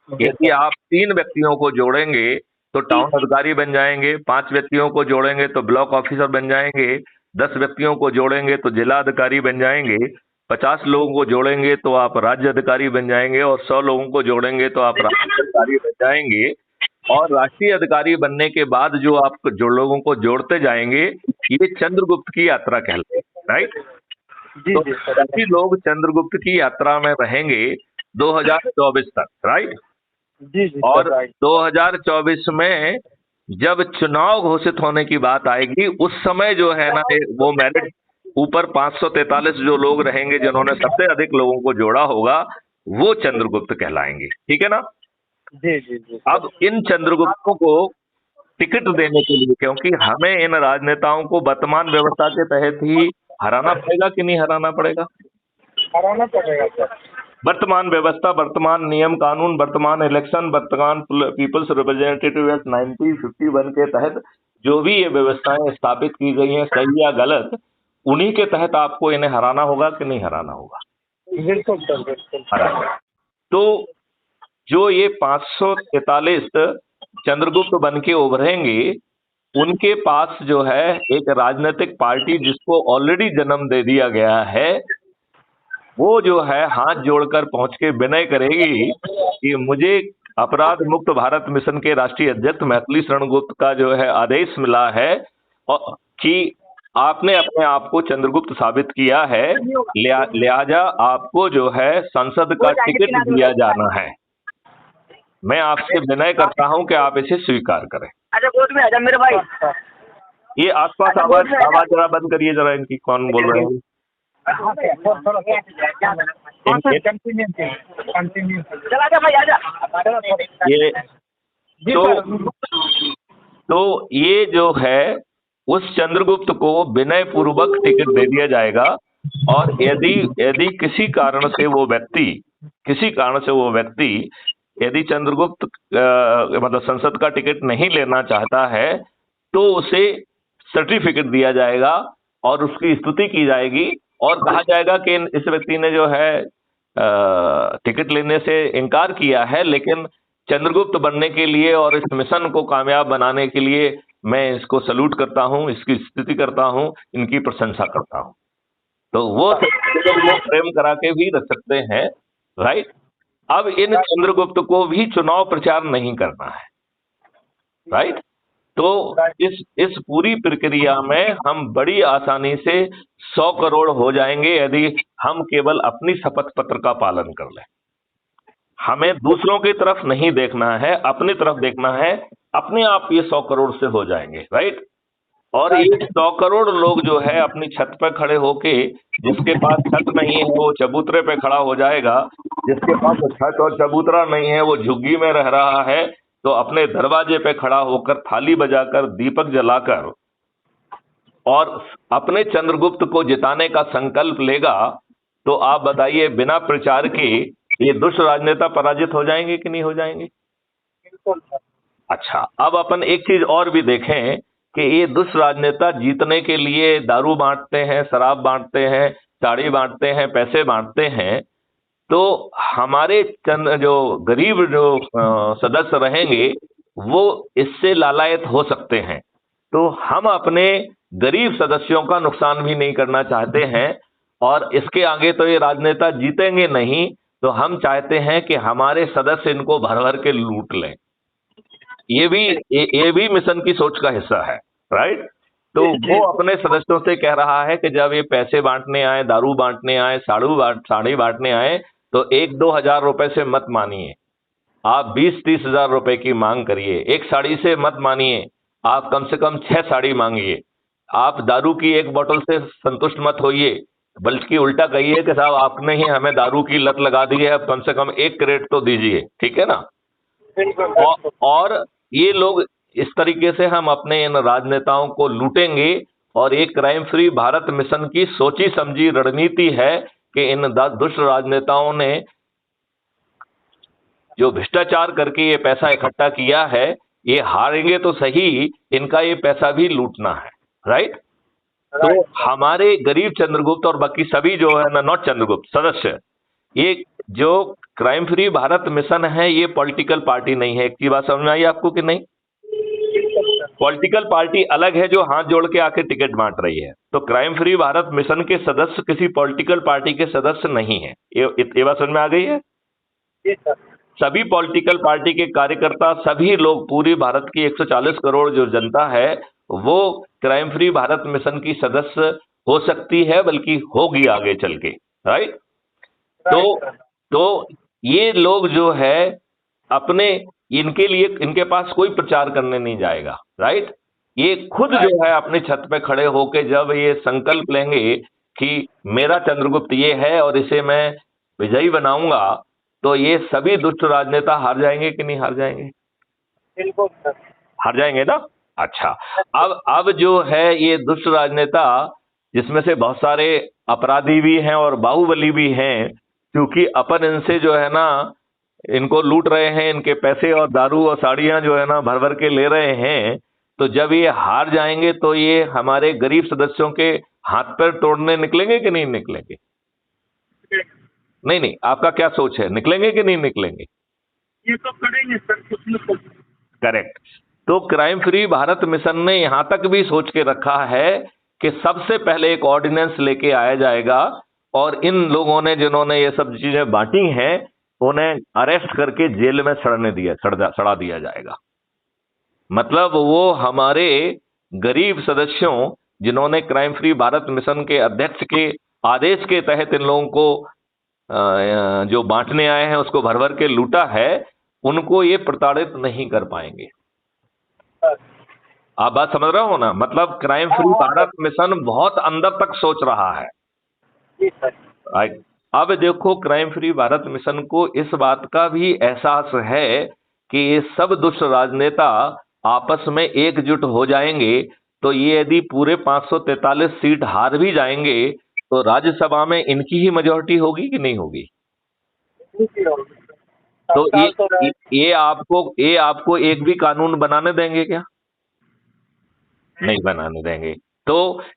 यदि आप 3 व्यक्तियों को जोड़ेंगे तो टाउन अधिकारी बन जाएंगे, 5 व्यक्तियों को जोड़ेंगे तो ब्लॉक ऑफिसर बन जाएंगे, 10 व्यक्तियों को जोड़ेंगे तो जिला अधिकारी बन जाएंगे, 50 लोगों को जोड़ेंगे तो आप राज्य अधिकारी बन जाएंगे, और 100 लोगों को जोड़ेंगे तो आप राष्ट्रीय अधिकारी बन जाएंगे। और राष्ट्रीय अधिकारी बनने के बाद जो आप जो लोगों को जोड़ते जाएंगे, ये चंद्रगुप्त की यात्रा कहलाएगी, राइट। तो काफी लोग चंद्रगुप्त की यात्रा में रहेंगे 2024 तक, राइट। जी जी और राइट। 2024 में जब चुनाव घोषित होने की बात आएगी, उस समय जो है ना, वो मेरिट ऊपर 543 जो लोग रहेंगे जिन्होंने सबसे अधिक लोगों को जोड़ा होगा, वो चंद्रगुप्त कहलाएंगे, ठीक है ना। जी जी जी। अब इन चंद्रगुप्तों को टिकट देने के लिए, क्योंकि हमें इन राजनेताओं को वर्तमान व्यवस्था के तहत ही हराना पड़ेगा कि नहीं हराना पड़ेगा? हराना पड़ेगा सर। वर्तमान व्यवस्था, वर्तमान नियम कानून, वर्तमान इलेक्शन, वर्तमान पीपल्स रिप्रेजेंटेटिव एक्ट 1951 के तहत जो भी ये व्यवस्थाएं स्थापित की गई हैं, सही या गलत, उन्हीं के तहत आपको इन्हें हराना होगा कि नहीं हराना होगा? बिल्कुल सर, बिल्कुल हराना। तो जो ये 543 चंद्रगुप्त बन के उभरेंगे, उनके पास जो है एक राजनीतिक पार्टी जिसको ऑलरेडी जन्म दे दिया गया है, वो जो है हाथ जोड़कर पहुंच के विनय करेगी कि मुझे अपराध मुक्त भारत मिशन के राष्ट्रीय अध्यक्ष मैथिली शरण गुप्त का जो है आदेश मिला है, और कि आपने अपने आप को चंद्रगुप्त साबित किया है, लिहाजा आपको जो है संसद का टिकट दिया जाना है। मैं आपसे विनय करता हूं कि आप इसे स्वीकार करें। अच्छा बोर्ड में आजा मेरे भाई। ये आसपास आवाज जरा बंद करिए जरा, इनकी कौन बोल रहे हैं? ये तो ये जो है उस चंद्रगुप्त को विनय पूर्वक टिकट दे दिया जाएगा, और यदि किसी कारण से वो व्यक्ति यदि चंद्रगुप्त मतलब संसद का टिकट नहीं लेना चाहता है, तो उसे सर्टिफिकेट दिया जाएगा और उसकी स्तुति की जाएगी, और कहा जाएगा कि इस व्यक्ति ने जो है टिकट लेने से इनकार किया है, लेकिन चंद्रगुप्त बनने के लिए और इस मिशन को कामयाब बनाने के लिए मैं इसको सल्यूट करता हूं, इसकी स्तुति करता हूं, इनकी प्रशंसा करता हूं। तो वो फ्रेम करा के भी रख सकते हैं, राइट। अब इन चंद्रगुप्त को भी चुनाव प्रचार नहीं करना है, राइट। तो इस पूरी प्रक्रिया में हम बड़ी आसानी से 100 करोड़ हो जाएंगे यदि हम केवल अपनी शपथ पत्र का पालन कर लें। हमें दूसरों की तरफ नहीं देखना है, अपनी तरफ देखना है, अपने आप ये 100 करोड़ से हो जाएंगे, राइट। और ये 100 करोड़ लोग जो है अपनी छत पर खड़े होके, जिसके पास छत नहीं है वो चबूतरे पे खड़ा हो जाएगा, जिसके पास छत और चबूतरा नहीं है वो झुग्गी में रह रहा है, तो अपने दरवाजे पे खड़ा होकर थाली बजाकर दीपक जलाकर और अपने चंद्रगुप्त को जिताने का संकल्प लेगा। तो आप बताइए, बिना प्रचार के ये दुष्ट राजनेता पराजित हो जाएंगे कि नहीं हो जाएंगे? अच्छा, अब अपन एक चीज और भी देखें कि ये दुष्ट राजनेता जीतने के लिए दारू बांटते हैं, शराब बांटते हैं, साड़ी बांटते हैं, पैसे बांटते हैं। तो हमारे चंद जो गरीब जो सदस्य रहेंगे वो इससे लालायत हो सकते हैं। तो हम अपने गरीब सदस्यों का नुकसान भी नहीं करना चाहते हैं, और इसके आगे तो ये राजनेता जीतेंगे नहीं, तो हम चाहते हैं कि हमारे सदस्य इनको भर भर के लूट लें। ये भी मिशन की सोच का हिस्सा है, राइट। तो वो अपने सदस्यों से कह रहा है कि जब ये पैसे बांटने आए, दारू बांटने आए, साड़ी बांटने आए, तो 1-2 हजार रुपए से मत मानिए, आप 20-30 हजार रुपए की मांग करिए। एक साड़ी से मत मानिए, आप कम से कम 6 साड़ी मांगिए। आप दारू की एक बोतल से संतुष्ट मत होइए, बल्कि उल्टा कहिए कि साहब आपने ही हमें दारू की लत लगा दी है, अब कम से कम 1 क्रेट तो दीजिए, ठीक है ना। और ये लोग इस तरीके से हम अपने इन राजनेताओं को लूटेंगे, और एक क्राइम फ्री भारत मिशन की सोची समझी रणनीति है कि इन दुष्ट राजनेताओं ने जो भ्रष्टाचार करके ये पैसा इकट्ठा किया है, ये हारेंगे तो सही, इनका ये पैसा भी लूटना है, राइट। तो हमारे गरीब चंद्रगुप्त और बाकी सभी जो है ना नॉट चंद्रगुप्त सदस्य, ये जो क्राइम फ्री भारत मिशन है, ये पॉलिटिकल पार्टी नहीं है। एक की बात समझ में आई आपको कि नहीं? पॉलिटिकल पार्टी अलग है जो हाथ जोड़ के आके टिकट बांट रही है। तो क्राइम फ्री भारत मिशन के सदस्य किसी पॉलिटिकल पार्टी के सदस्य नहीं है। ये बात समझ में आ गई है? सभी पॉलिटिकल पार्टी के कार्यकर्ता, सभी लोग, पूरी भारत की 140 करोड़ जो जनता है वो क्राइम फ्री भारत मिशन की सदस्य हो सकती है, बल्कि होगी आगे चल के। राइट? तो ये लोग जो है अपने, इनके लिए, इनके पास कोई प्रचार करने नहीं जाएगा। राइट? ये खुद जो है अपने छत पे खड़े होके जब ये संकल्प लेंगे कि मेरा चंद्रगुप्त ये है और इसे मैं विजयी बनाऊंगा, तो ये सभी दुष्ट राजनेता हार जाएंगे कि नहीं हार जाएंगे? बिल्कुल सर। हार जाएंगे ना? अच्छा, अब जो है ये दुष्ट राजनेता, जिसमें से बहुत सारे अपराधी भी हैं और बाहुबली भी हैं, क्योंकि अपन इनसे जो है ना, इनको लूट रहे हैं, इनके पैसे और दारू और साड़ियां जो है ना भर भर के ले रहे हैं, तो जब ये हार जाएंगे तो ये हमारे गरीब सदस्यों के हाथ पैर तोड़ने निकलेंगे कि नहीं निकलेंगे? नहीं, आपका क्या सोच है, निकलेंगे कि नहीं निकलेंगे? ये तो करेंगे सर, कुछ न कुछ। करेक्ट। तो क्राइम फ्री भारत मिशन ने यहां तक भी सोच के रखा है कि सबसे पहले एक ऑर्डिनेंस लेके आया जाएगा और इन लोगों ने, जिन्होंने ये सब चीजें बांटी हैं, उन्हें अरेस्ट करके जेल में सड़ा दिया जाएगा। मतलब वो हमारे गरीब सदस्यों, जिन्होंने क्राइम फ्री भारत मिशन के अध्यक्ष के आदेश के तहत इन लोगों को जो बांटने आए हैं उसको भर भर के लूटा है, उनको ये प्रताड़ित नहीं कर पाएंगे। आप बात समझ रहे हो ना? मतलब क्राइम फ्री भारत मिशन बहुत अंदर तक सोच रहा है। अब देखो, क्राइम फ्री भारत मिशन को इस बात का भी एहसास है कि ये सब दुष्ट राजनेता आपस में एकजुट हो जाएंगे, तो ये यदि पूरे 543 सीट हार भी जाएंगे तो राज्यसभा में इनकी ही मेजॉरिटी होगी कि नहीं होगी? तो ये आपको एक भी कानून बनाने देंगे क्या? नहीं बनाने देंगे। तो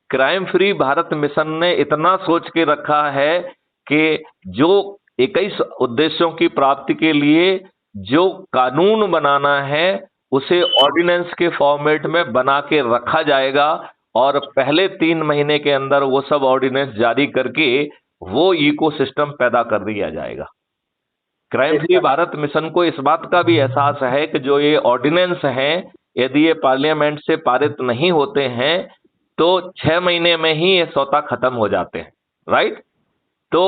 क्राइम फ्री भारत मिशन ने इतना सोच के रखा है कि जो 21 उद्देश्यों की प्राप्ति के लिए जो कानून बनाना है उसे ऑर्डिनेंस के फॉर्मेट में बना के रखा जाएगा और पहले 3 महीने के अंदर वो सब ऑर्डिनेंस जारी करके वो इकोसिस्टम पैदा कर दिया जाएगा। क्राइम फ्री भारत मिशन को इस बात का भी एहसास है कि जो ये ऑर्डिनेंस हैं, यदि ये पार्लियामेंट से पारित नहीं होते हैं तो 6 महीने में ही ये स्वतः खत्म हो जाते हैं। राइट? तो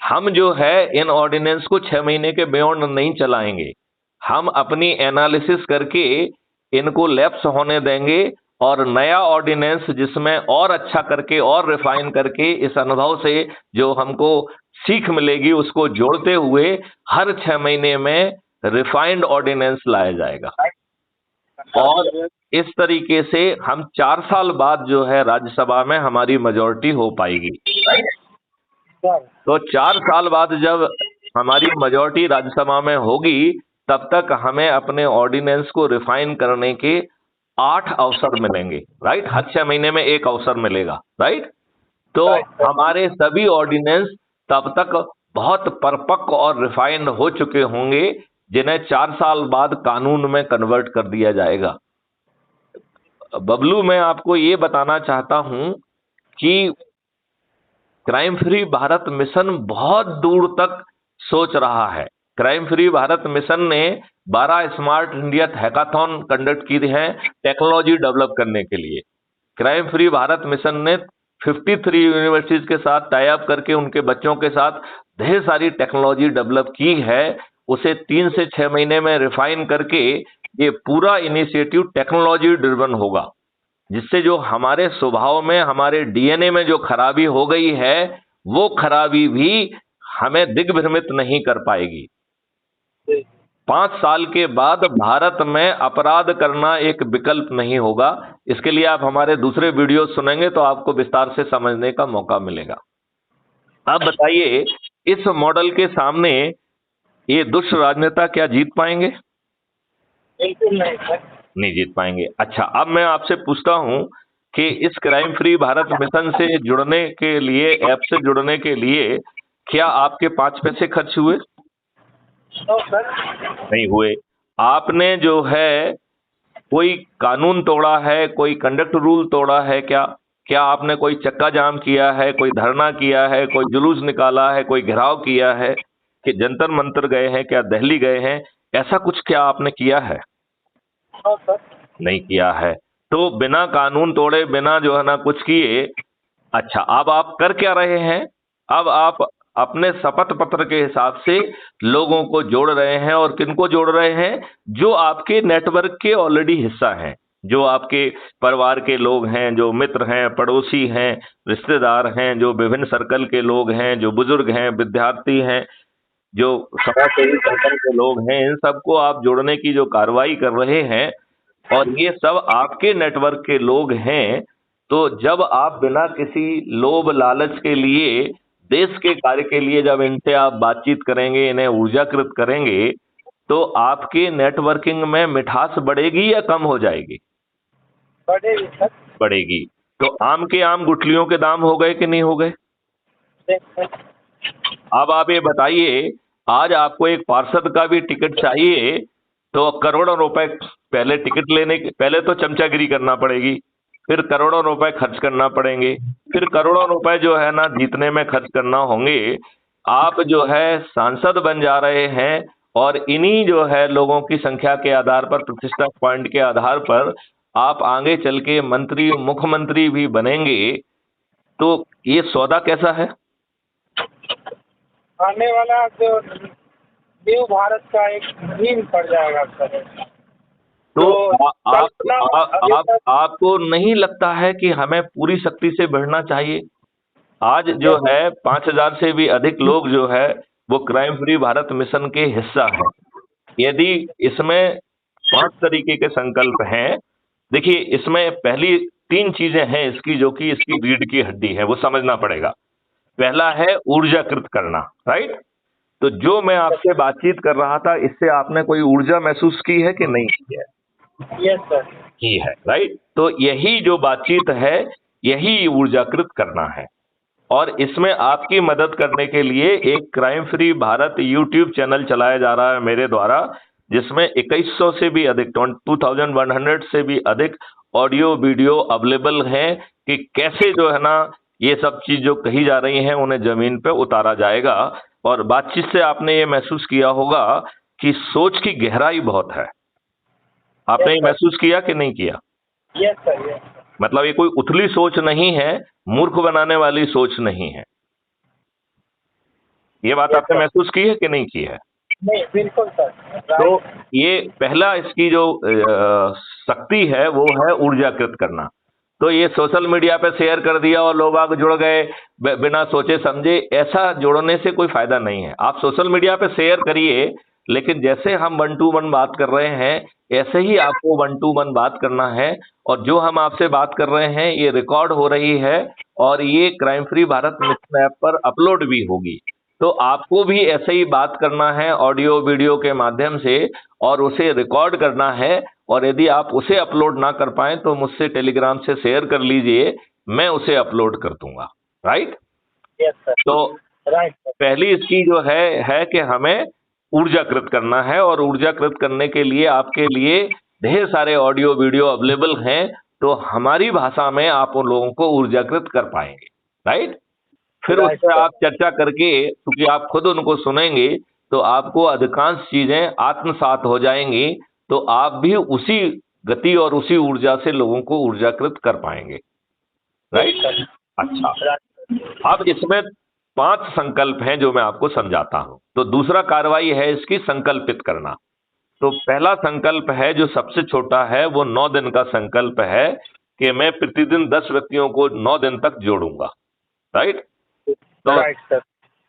हम जो है इन ऑर्डिनेंस को 6 महीने के बियॉन्ड नहीं चलाएंगे। हम अपनी एनालिसिस करके इनको लैप्स होने देंगे और नया ऑर्डिनेंस जिसमें और अच्छा करके और रिफाइन करके इस अनुभव से जो हमको सीख मिलेगी उसको जोड़ते हुए हर 6 महीने में रिफाइंड ऑर्डिनेंस लाया जाएगा। और इस तरीके से हम 4 साल बाद जो है राज्यसभा में हमारी मेजॉरिटी हो पाएगी। तो 4 साल बाद जब हमारी मेजॉरिटी राज्यसभा में होगी, तब तक हमें अपने ऑर्डिनेंस को रिफाइन करने के 8 अवसर मिलेंगे। राइट? हर 6 महीने में एक अवसर मिलेगा। राइट? तो हमारे सभी ऑर्डिनेंस तब तक बहुत परिपक्व और रिफाइंड हो चुके होंगे, जिन्हें 4 साल बाद कानून में कन्वर्ट कर दिया जाएगा। बबलू, मैं आपको ये बताना चाहता हूं कि क्राइम फ्री भारत मिशन बहुत दूर तक सोच रहा है। क्राइम फ्री भारत मिशन ने 12 स्मार्ट इंडिया हैकाथॉन कंडक्ट की है टेक्नोलॉजी डेवलप करने के लिए। क्राइम फ्री भारत मिशन ने 53 यूनिवर्सिटीज के साथ टाई अप करके उनके बच्चों के साथ ढेर सारी टेक्नोलॉजी डेवलप की है। उसे 3 से 6 महीने में रिफाइन करके ये पूरा इनिशिएटिव टेक्नोलॉजी ड्रिवन होगा, जिससे जो हमारे स्वभाव में, हमारे डीएनए में जो खराबी हो गई है, वो खराबी भी हमें दिग्भ्रमित नहीं कर पाएगी। 5 साल के बाद भारत में अपराध करना एक विकल्प नहीं होगा। इसके लिए आप हमारे दूसरे वीडियो सुनेंगे तो आपको विस्तार से समझने का मौका मिलेगा। अब बताइए, इस मॉडल के सामने ये दुष्ट राजनेता क्या जीत पाएंगे? बिल्कुल नहीं जीत पाएंगे। अच्छा, अब मैं आपसे पूछता हूं कि इस क्राइम फ्री भारत मिशन से जुड़ने के लिए, ऐप से जुड़ने के लिए क्या आपके 5 पैसे खर्च हुए? तो सर नहीं हुए। आपने जो है कोई कानून तोड़ा है, कोई कंडक्ट रूल तोड़ा है क्या? क्या आपने कोई चक्का जाम किया है, कोई धरना किया है, कोई जुलूस निकाला है, कोई घेराव किया है, कि जंतर मंतर गए हैं, क्या दिल्ली गए हैं, ऐसा कुछ क्या आपने किया है? हाँ सर। नहीं किया है। तो बिना कानून तोड़े, बिना जो है ना कुछ किए, अच्छा अब आप कर क्या रहे हैं? अब आप अपने शपथ पत्र के हिसाब से लोगों को जोड़ रहे हैं, और किनको जोड़ रहे हैं? जो आपके नेटवर्क के ऑलरेडी हिस्सा हैं, जो आपके परिवार के लोग हैं, जो मित्र हैं, पड़ोसी हैं, रिश्तेदार हैं, जो विभिन्न सर्कल के लोग हैं, जो बुजुर्ग हैं, विद्यार्थी हैं, जो समाजसेवी सर्कल के लोग हैं, इन सबको आप जोड़ने की जो कार्रवाई कर रहे हैं, और ये सब आपके नेटवर्क के लोग हैं। तो जब आप बिना किसी लोभ लालच के लिए, देश के कार्य के लिए जब इनसे आप बातचीत करेंगे, इन्हें ऊर्जाकृत करेंगे, तो आपके नेटवर्किंग में मिठास बढ़ेगी या कम हो जाएगी? बढ़ेगी सर। बढ़ेगी। तो आम के आम गुठलियों के दाम हो गए कि नहीं हो गए? अब आप ये बताइए, आज आपको एक पार्षद का भी टिकट चाहिए तो करोड़ों रुपए पहले टिकट लेने के, पहले तो चमचागिरी करना पड़ेगी, फिर करोड़ों रुपए खर्च करना पड़ेंगे, फिर करोड़ों रुपए जो है ना जीतने में खर्च करना होंगे। आप जो है सांसद बन जा रहे हैं, और इन्हीं जो है लोगों की संख्या के आधार पर, प्रतिष्ठा पॉइंट के आधार पर आप आगे चल के मंत्री, मुख्यमंत्री भी बनेंगे। तो ये सौदा कैसा है? आने वाला जो न्यू भारत का एक नींव पड़ जाएगा सर। तो आपको नहीं लगता है कि हमें पूरी शक्ति से बढ़ना चाहिए? आज जो है 5,000 से भी अधिक लोग जो है वो क्राइम फ्री भारत मिशन के हिस्सा हैं। यदि इसमें 5 तरीके के संकल्प हैं, देखिए इसमें पहली 3 चीजें हैं इसकी, जो कि इसकी रीढ़ की हड्डी है, वो समझना पड़ेगा। पहला है ऊर्जाकृत करना, राइट? तो जो मैं आपसे बातचीत कर रहा था, इससे आपने कोई ऊर्जा महसूस की है कि नहीं की है? Yes sir. की है, राइट? तो यही जो बातचीत है, यही ऊर्जाकृत करना है। और इसमें आपकी मदद करने के लिए एक crime free Bharat YouTube channel चलाया जा रहा है मेरे द्वारा, जिसमें 2100 से भी अधिक, 2100 से भी अधिक ऑडियो वीडियो अवेलेबल हैं कि कैसे जो है ना ये सब चीज जो कही जा रही हैं उन्हें जमीन पे उतारा जाएगा। और बातचीत से आपने ये महसूस किया होगा कि सोच की गहराई बहुत है। आपने ये महसूस किया कि नहीं किया? Yes sir, yes. मतलब ये कोई उथली सोच नहीं है, मूर्ख बनाने वाली सोच नहीं है। ये बात आपने महसूस की है कि नहीं की है? नहीं, बिल्कुल सर। तो ये पहला इसकी जो शक्ति है वो है ऊर्जाकृत करना। तो ये सोशल मीडिया पे शेयर कर दिया और लोग आगे जुड़ गए बिना सोचे समझे, ऐसा जोड़ने से कोई फायदा नहीं है। आप सोशल मीडिया पे शेयर करिए, लेकिन जैसे हम 1 to 1 बात कर रहे हैं, ऐसे ही आपको 1 to 1 बात करना है। और जो हम आपसे बात कर रहे हैं ये रिकॉर्ड हो रही है, और ये crime free Bharat mission app पर अपलोड भी होगी। तो आपको भी ऐसे ही बात करना है ऑडियो वीडियो के माध्यम से, और उसे रिकॉर्ड करना है। और यदि आप उसे अपलोड ना कर पाए तो मुझसे टेलीग्राम से शेयर कर लीजिए, मैं उसे अपलोड कर दूंगा, राइट? Yes sir. तो राइट। पहली इसकी जो है कि हमें ऊर्जाकृत करना है, और ऊर्जाकृत करने के लिए आपके लिए ढेर सारे ऑडियो वीडियो अवेलेबल हैं। तो हमारी भाषा में आप उन लोगों को ऊर्जाकृत कर पाएंगे, राइट? फिर उससे आप चर्चा करके, क्योंकि आप खुद उनको सुनेंगे, तो आपको अधिकांश चीजें आत्मसात हो जाएंगी। तो आप भी उसी गति और उसी ऊर्जा से लोगों को ऊर्जाकृत कर पाएंगे, राइट? अच्छा, अब इसमें 5 संकल्प हैं जो मैं आपको समझाता हूं। तो दूसरा कार्रवाई है इसकी संकल्पित करना। तो पहला संकल्प है जो सबसे छोटा है, वो 9 दिन का संकल्प है कि मैं प्रतिदिन 10 व्यक्तियों को 9 दिन तक जोड़ूंगा, राइट? तो राइट सर।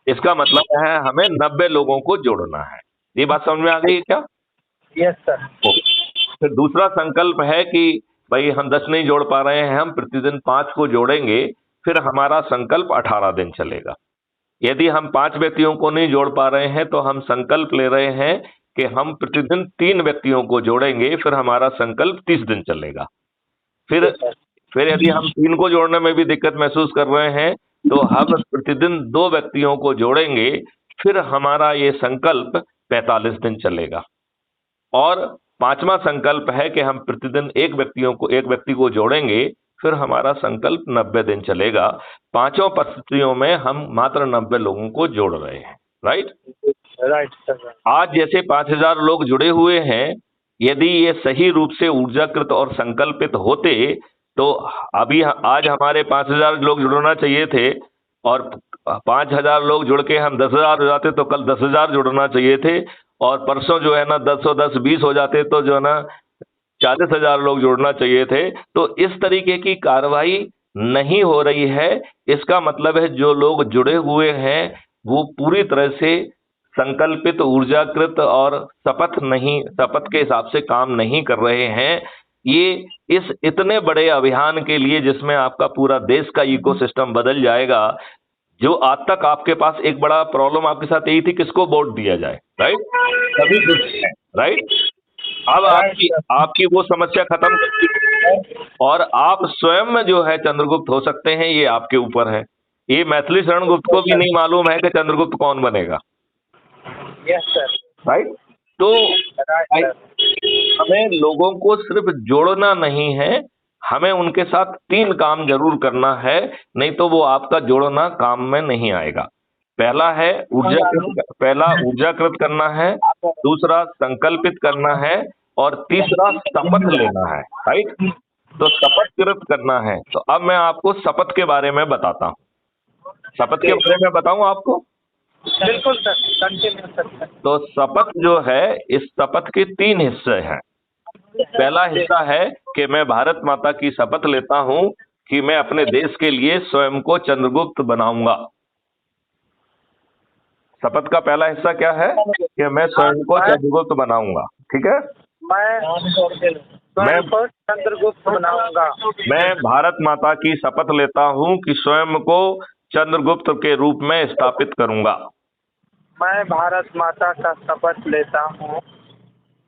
इसका मतलब है हमें 90 लोगों को जोड़ना है। ये बात समझ में आ गई है क्या? Yes sir. फिर दूसरा संकल्प है कि भाई हम 10 नहीं जोड़ पा रहे हैं, हम प्रतिदिन 5 को जोड़ेंगे। फिर हमारा संकल्प 18 दिन चलेगा। यदि हम 5 व्यक्तियों को नहीं जोड़ पा रहे हैं तो हम संकल्प ले रहे हैं कि हम प्रतिदिन 3 व्यक्तियों को जोड़ेंगे। फिर हमारा संकल्प 30 दिन चलेगा। फिर यदि हम 3 को जोड़ने में भी दिक्कत महसूस कर रहे हैं तो हम प्रतिदिन 2 व्यक्तियों को जोड़ेंगे। फिर हमारा ये संकल्प 45 दिन चलेगा। और 5वां संकल्प है कि हम प्रतिदिन एक व्यक्ति को जोड़ेंगे, फिर हमारा संकल्प 90 दिन चलेगा। 5 परिस्थितियों में हम मात्र 90 लोगों को जोड़ रहे हैं। Right sir. आज जैसे 5000 लोग जुड़े हुए हैं, यदि ये सही रूप से ऊर्जाकृत और संकल्पित होते तो अभी आज हमारे 5000 लोग जुड़ना चाहिए थे, और 5000 लोग जुड़ के हम 10,000 हो जाते तो कल 10,000 जुड़ना चाहिए थे, और परसों जो है ना 10 20 हो जाते तो जो है ना 40,000 लोग जुड़ना चाहिए थे। तो इस तरीके की कार्रवाई नहीं हो रही है। इसका मतलब है जो लोग जुड़े हुए हैं वो पूरी तरह से संकल्पित, ऊर्जाकृत और शपथ के हिसाब से काम नहीं कर रहे हैं। ये इस इतने बड़े अभियान के लिए जिसमें आपका पूरा देश का इकोसिस्टम बदल जाएगा, जो आज तक आपके पास एक बड़ा प्रॉब्लम आपके साथ यही थी किसको वोट दिया जाए, राइट? राइट, अब आपकी वो समस्या खत्म, और आप स्वयं में जो है चंद्रगुप्त हो सकते हैं, ये आपके ऊपर है। ये मैथिली शरण गुप्त को भी नहीं मालूम है कि चंद्रगुप्त कौन बनेगा। Yes sir. राइट, तो हमें लोगों को सिर्फ जोड़ना नहीं है, हमें उनके साथ 3 काम जरूर करना है, नहीं तो वो आपका जोड़ना काम में नहीं आएगा। पहला ऊर्जाकृत करना है, दूसरा संकल्पित करना है, और तीसरा शपथ लेना है। राइट, तो शपथकृत करना है। तो अब मैं आपको शपथ के बारे में बताता हूँ। शपथ के बारे में बताऊं आपको? बिल्कुल सर, कंटिन्यू सर। तो शपथ जो है, इस शपथ के 3 हिस्से हैं। पहला हिस्सा है कि मैं भारत माता की शपथ लेता हूं कि मैं अपने देश के लिए स्वयं को चंद्रगुप्त बनाऊंगा। शपथ का पहला हिस्सा क्या है कि मैं स्वयं को चंद्रगुप्त बनाऊंगा। ठीक है, मैं चंद्रगुप्त बनाऊंगा। मैं भारत माता की शपथ लेता हूं कि स्वयं को चंद्रगुप्त के रूप में स्थापित करूंगा। मैं भारत माता का शपथ लेता हूं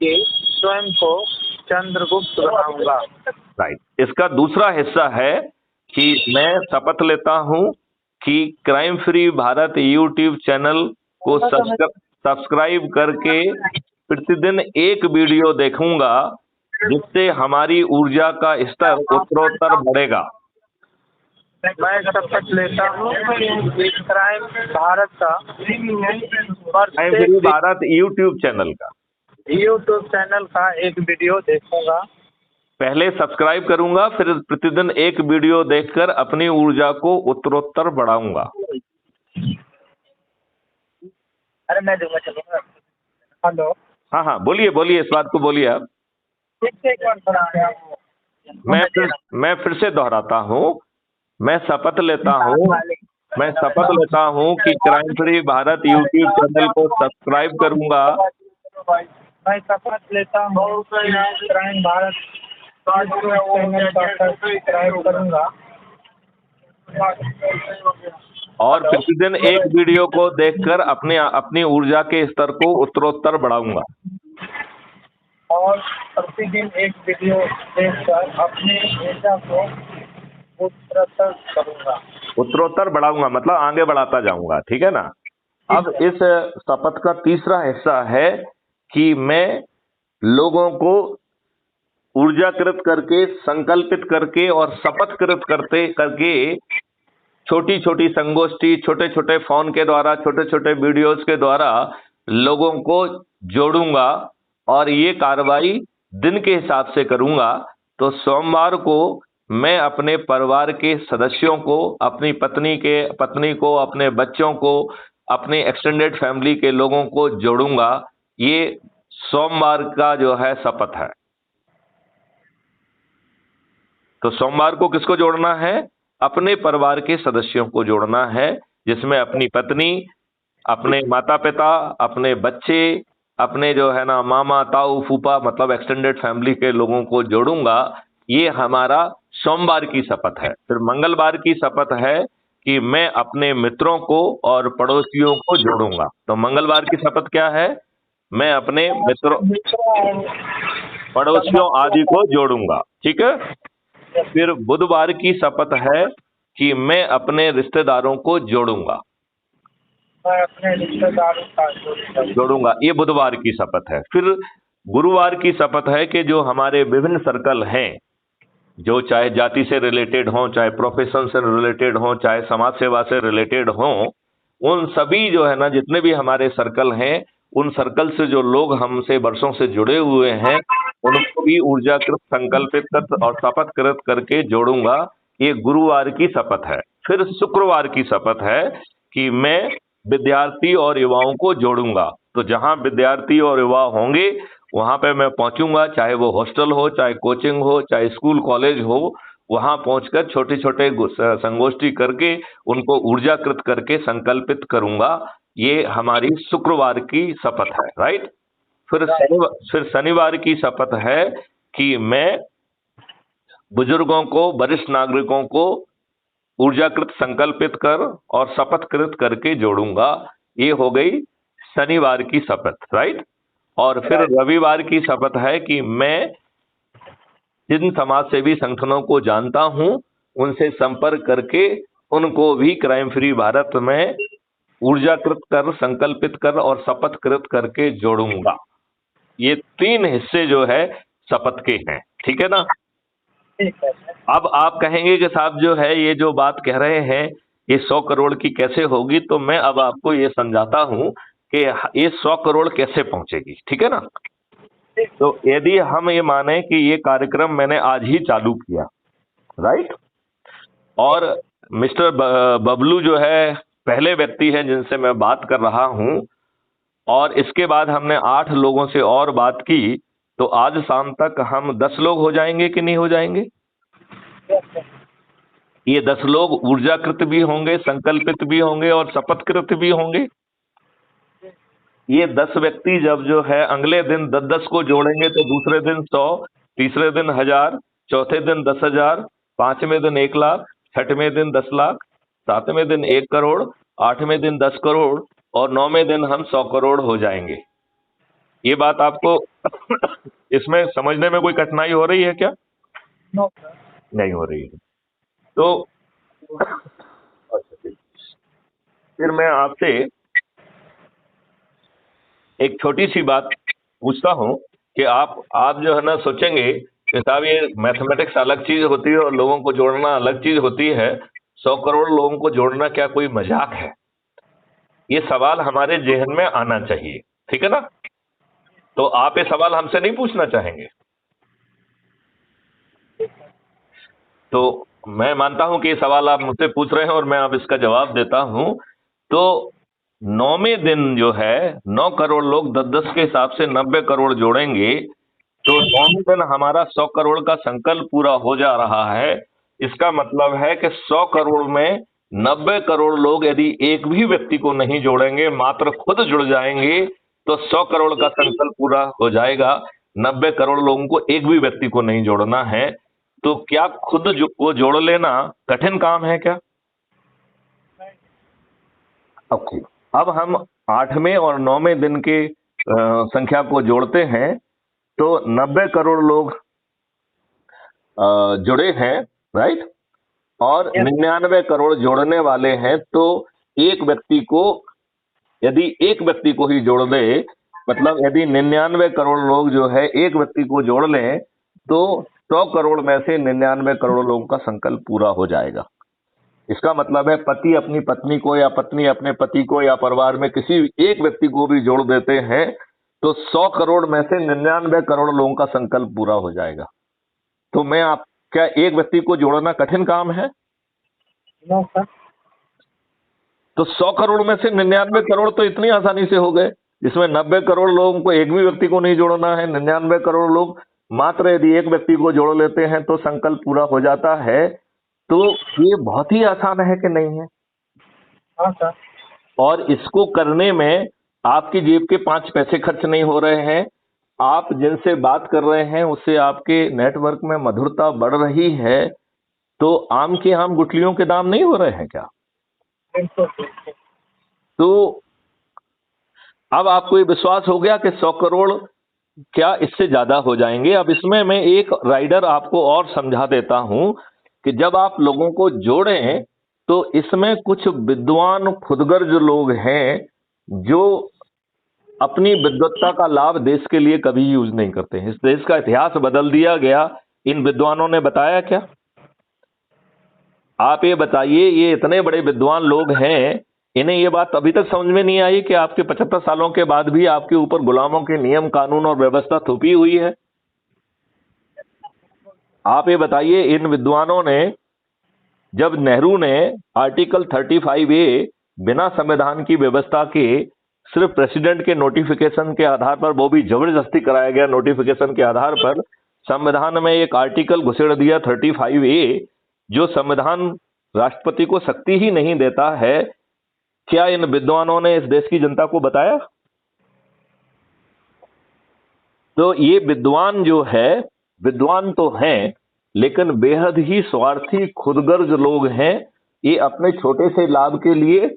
कि स्वयं को चंद्रगुप्त बनाऊंगा। राइट, इसका दूसरा हिस्सा है कि मैं शपथ लेता हूं कि crime free Bharat YouTube channel को सब्सक्राइब करके प्रतिदिन एक वीडियो देखूंगा, जिससे हमारी ऊर्जा का स्तर उत्तरोत्तर बढ़ेगा। मैं शपथ लेता हूँ कि क्राइम भारत का, crime free Bharat YouTube channel का एक वीडियो देखूंगा। पहले सब्सक्राइब करूंगा, फिर प्रतिदिन एक वीडियो देखकर अपनी ऊर्जा को उत्तरोत्तर बढ़ाऊंगा। अरे मैं दूंगा, चलूंगा। हेलो, हाँ, बोलिए, इस बात को बोलिए आप। मैं फिर से दोहराता हूँ। मैं शपथ लेता हूँ कि crime free Bharat YouTube channel को सब्सक्राइब करूंगा। मैं शपथ लेता हूँ कि क्राइम भारत चैनल को सब्सक्राइब करूंगा, और प्रतिदिन एक वीडियो को देखकर अपनी ऊर्जा के स्तर को उत्तरोत्तर बढ़ाऊंगा। और प्रतिदिन एक वीडियो देखकर अपनी ऊर्जा को उत्तरोत्तर बढ़ाऊंगा, मतलब आगे बढ़ाता जाऊंगा। ठीक है ना। अब इस शपथ का तीसरा हिस्सा है कि मैं लोगों को ऊर्जाकृत करके, संकल्पित करके और शपथकृत करके छोटी छोटी संगोष्ठी, छोटे छोटे फोन के द्वारा, छोटे छोटे वीडियोस के द्वारा लोगों को जोड़ूंगा, और ये कार्रवाई दिन के हिसाब से करूंगा। तो सोमवार को मैं अपने परिवार के सदस्यों को, अपनी पत्नी को, अपने बच्चों को, अपने एक्सटेंडेड फैमिली के लोगों को जोड़ूंगा। ये सोमवार का जो है शपथ है। तो सोमवार को किसको जोड़ना है? अपने परिवार के सदस्यों को जोड़ना है, जिसमें अपनी पत्नी, अपने माता पिता, अपने बच्चे, अपने जो है ना मामा, ताऊ, फूफा, मतलब एक्सटेंडेड फैमिली के लोगों को जोड़ूंगा। ये हमारा सोमवार की शपथ है। फिर मंगलवार की शपथ है कि मैं अपने मित्रों को और पड़ोसियों को जोड़ूंगा। तो मंगलवार की शपथ क्या है? मैं अपने मित्रों, पड़ोसियों आदि को जोड़ूंगा। ठीक है। फिर बुधवार की शपथ है कि मैं अपने रिश्तेदारों को जोड़ूंगा। मैं अपने रिश्तेदारों का जोड़ूंगा। ये बुधवार की शपथ है। फिर गुरुवार की शपथ है कि जो हमारे विभिन्न सर्कल हैं, जो चाहे जाति से रिलेटेड हों, चाहे प्रोफेशन से रिलेटेड हों, चाहे समाज सेवा से रिलेटेड हों, उन सभी जो है ना, जितने भी हमारे सर्कल हैं, उन सर्कल से जो लोग हमसे वर्षों से जुड़े हुए हैं, उनको भी ऊर्जाकृत, संकल्पित कृत और शपथ कृत करके जोड़ूंगा। ये गुरुवार की शपथ है। फिर शुक्रवार की शपथ है कि मैं विद्यार्थी और युवाओं को जोड़ूंगा। तो जहां विद्यार्थी और युवा होंगे वहां पे मैं पहुंचूंगा, चाहे वो हॉस्टल हो, चाहे कोचिंग हो, चाहे स्कूल कॉलेज हो, वहां पहुंचकर छोटे छोटे संगोष्ठी करके उनको ऊर्जाकृत करके संकल्पित करूंगा। ये हमारी शुक्रवार की शपथ है, राइट। फिर शनिवार की शपथ है कि मैं बुजुर्गों को, वरिष्ठ नागरिकों को ऊर्जाकृत, संकल्पित कर और शपथकृत करके जोड़ूंगा। ये हो गई शनिवार की शपथ, राइट। और फिर रविवार की शपथ है कि मैं जिन समाज सेवी संगठनों को जानता हूं उनसे संपर्क करके उनको भी क्राइम फ्री भारत में ऊर्जाकृत कर, संकल्पित कर और शपथकृत करके जोड़ूंगा। ये 3 हिस्से जो है शपथ के हैं, ठीक है ना। अब आप कहेंगे कि साहब जो है ये जो बात कह रहे हैं ये 100 करोड़ की कैसे होगी, तो मैं अब आपको ये समझाता हूं कि ये 100 करोड़ कैसे पहुंचेगी, ठीक है ना। तो यदि हम ये माने कि ये कार्यक्रम मैंने आज ही चालू किया, राइट, और मिस्टर बबलू जो है पहले व्यक्ति हैं जिनसे मैं बात कर रहा हूं, और इसके बाद हमने 8 लोगों से और बात की, तो आज शाम तक हम 10 लोग हो जाएंगे कि नहीं हो जाएंगे। ये 10 लोग ऊर्जाकृत भी होंगे, संकल्पित भी होंगे और शपथकृत भी होंगे। ये 10 व्यक्ति जब जो है अगले दिन 10-10 को जोड़ेंगे तो दूसरे दिन 100, तीसरे दिन 1000, चौथे दिन 10,000, पांचवें दिन 1 लाख, छठवें दिन 10 लाख, सातवें दिन 1 करोड़, आठवें दिन 10 करोड़ और 9वें दिन हम 100 करोड़ हो जाएंगे। ये बात आपको इसमें समझने में कोई कठिनाई हो रही है क्या? नहीं हो रही है। तो अच्छा, फिर मैं आपसे एक छोटी सी बात पूछता हूं कि आप जो है ना सोचेंगे कि साहब ये मैथमेटिक्स अलग चीज होती है और लोगों को जोड़ना अलग चीज होती है, 100 करोड़ लोगों को जोड़ना क्या कोई मजाक है? ये सवाल हमारे जहन में आना चाहिए, ठीक है ना। तो आप ये सवाल हमसे नहीं पूछना चाहेंगे? तो मैं मानता हूं कि ये सवाल आप मुझसे पूछ रहे हैं और मैं अब इसका जवाब देता हूं। तो 9वें दिन जो है 9 करोड़ लोग 10-10 के हिसाब से 90 करोड़ जोड़ेंगे, तो 9वें दिन हमारा 100 करोड़ का संकल्प पूरा हो जा रहा है। इसका मतलब है कि 100 करोड़ में 90 करोड़ लोग यदि एक भी व्यक्ति को नहीं जोड़ेंगे, मात्र खुद जुड़ जाएंगे, तो 100 करोड़ का संकल्प पूरा हो जाएगा। 90 करोड़ लोगों को एक भी व्यक्ति को नहीं जोड़ना है। तो क्या खुद को जोड़ लेना कठिन काम है क्या? ओके, अब हम 8वें और 9वें दिन के संख्या को जोड़ते हैं, तो 90 करोड़ लोग जुड़े हैं, राइट, और 99 करोड़ जोड़ने वाले हैं। तो एक व्यक्ति को, यदि एक व्यक्ति को ही जोड़ दे, मतलब यदि 99 करोड़ लोग जो है एक व्यक्ति को जोड़ लें, तो 100 करोड़ में से 99 करोड़ लोगों का संकल्प पूरा हो जाएगा। इसका मतलब है पति अपनी पत्नी को या पत्नी अपने पति को या परिवार में किसी एक व्यक्ति को भी जोड़ देते हैं तो 100 करोड़ में से 99 करोड़ लोगों का संकल्प पूरा हो जाएगा। तो क्या एक व्यक्ति को जोड़ना कठिन काम है? सर। तो 100 करोड़ में से 99 करोड़ तो इतनी आसानी से हो गए। इसमें 90 करोड़ लोगों को एक भी व्यक्ति को नहीं जोड़ना है, 99 करोड़ लोग मात्र यदि एक व्यक्ति को जोड़ लेते हैं तो संकल्प पूरा हो जाता है। तो ये बहुत ही आसान है कि नहीं है? हाँ सर। और इसको करने में आपकी जेब के 5 पैसे खर्च नहीं हो रहे हैं। आप जिनसे बात कर रहे हैं उससे आपके नेटवर्क में मधुरता बढ़ रही है। तो आम के आम गुठलियों के दाम नहीं हो रहे हैं क्या? तो अब आपको ये विश्वास हो गया कि 100 करोड़ क्या इससे ज्यादा हो जाएंगे। अब इसमें मैं एक राइडर आपको और समझा देता हूं कि जब आप लोगों को जोड़ें तो इसमें कुछ विद्वान खुदगर्ज लोग हैं जो अपनी विद्वत्ता का लाभ देश के लिए कभी यूज नहीं करते हैं। इस देश का इतिहास बदल दिया गया, इन विद्वानों ने बताया क्या? आप ये बताइए, ये इतने बड़े विद्वान लोग हैं, इन्हें ये बात अभी तक समझ में नहीं आई कि आपके 75 सालों के बाद भी आपके ऊपर गुलामों के नियम कानून और व्यवस्था थोपी हुई है? आप ये बताइए, इन विद्वानों ने, जब नेहरू ने आर्टिकल 35A बिना संविधान की व्यवस्था के सिर्फ प्रेसिडेंट के नोटिफिकेशन के आधार पर, वो भी जबरदस्ती कराया गया नोटिफिकेशन के आधार पर, संविधान में एक आर्टिकल घुसेड़ दिया 35A, जो संविधान राष्ट्रपति को शक्ति ही नहीं देता है। क्या इन विद्वानों ने इस देश की जनता को बताया? तो ये विद्वान जो है, विद्वान तो हैं लेकिन बेहद ही स्वार्थी खुदगर्ज लोग हैं। ये अपने छोटे से लाभ के लिए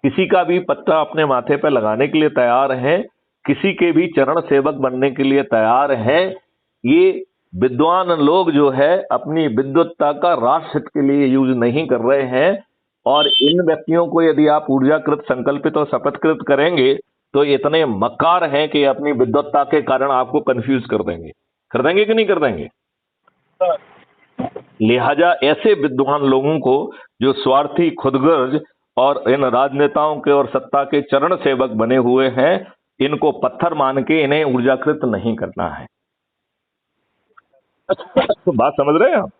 किसी का भी पत्ता अपने माथे पर लगाने के लिए तैयार हैं, किसी के भी चरण सेवक बनने के लिए तैयार हैं। ये विद्वान लोग जो है अपनी विद्वत्ता का राष्ट्र हित के लिए यूज नहीं कर रहे हैं। और इन व्यक्तियों को यदि आप ऊर्जाकृत, संकल्पित और शपथकृत करेंगे तो इतने मक्कार हैं कि अपनी विद्वत्ता के कारण आपको कंफ्यूज कर देंगे कि नहीं कर देंगे? लिहाजा ऐसे विद्वान लोगों को, जो स्वार्थी खुदगर्ज और इन राजनेताओं के और सत्ता के चरण सेवक बने हुए हैं, इनको पत्थर मान के इन्हें ऊर्जाकृत नहीं करना है। तो बात समझ रहे हैं आप?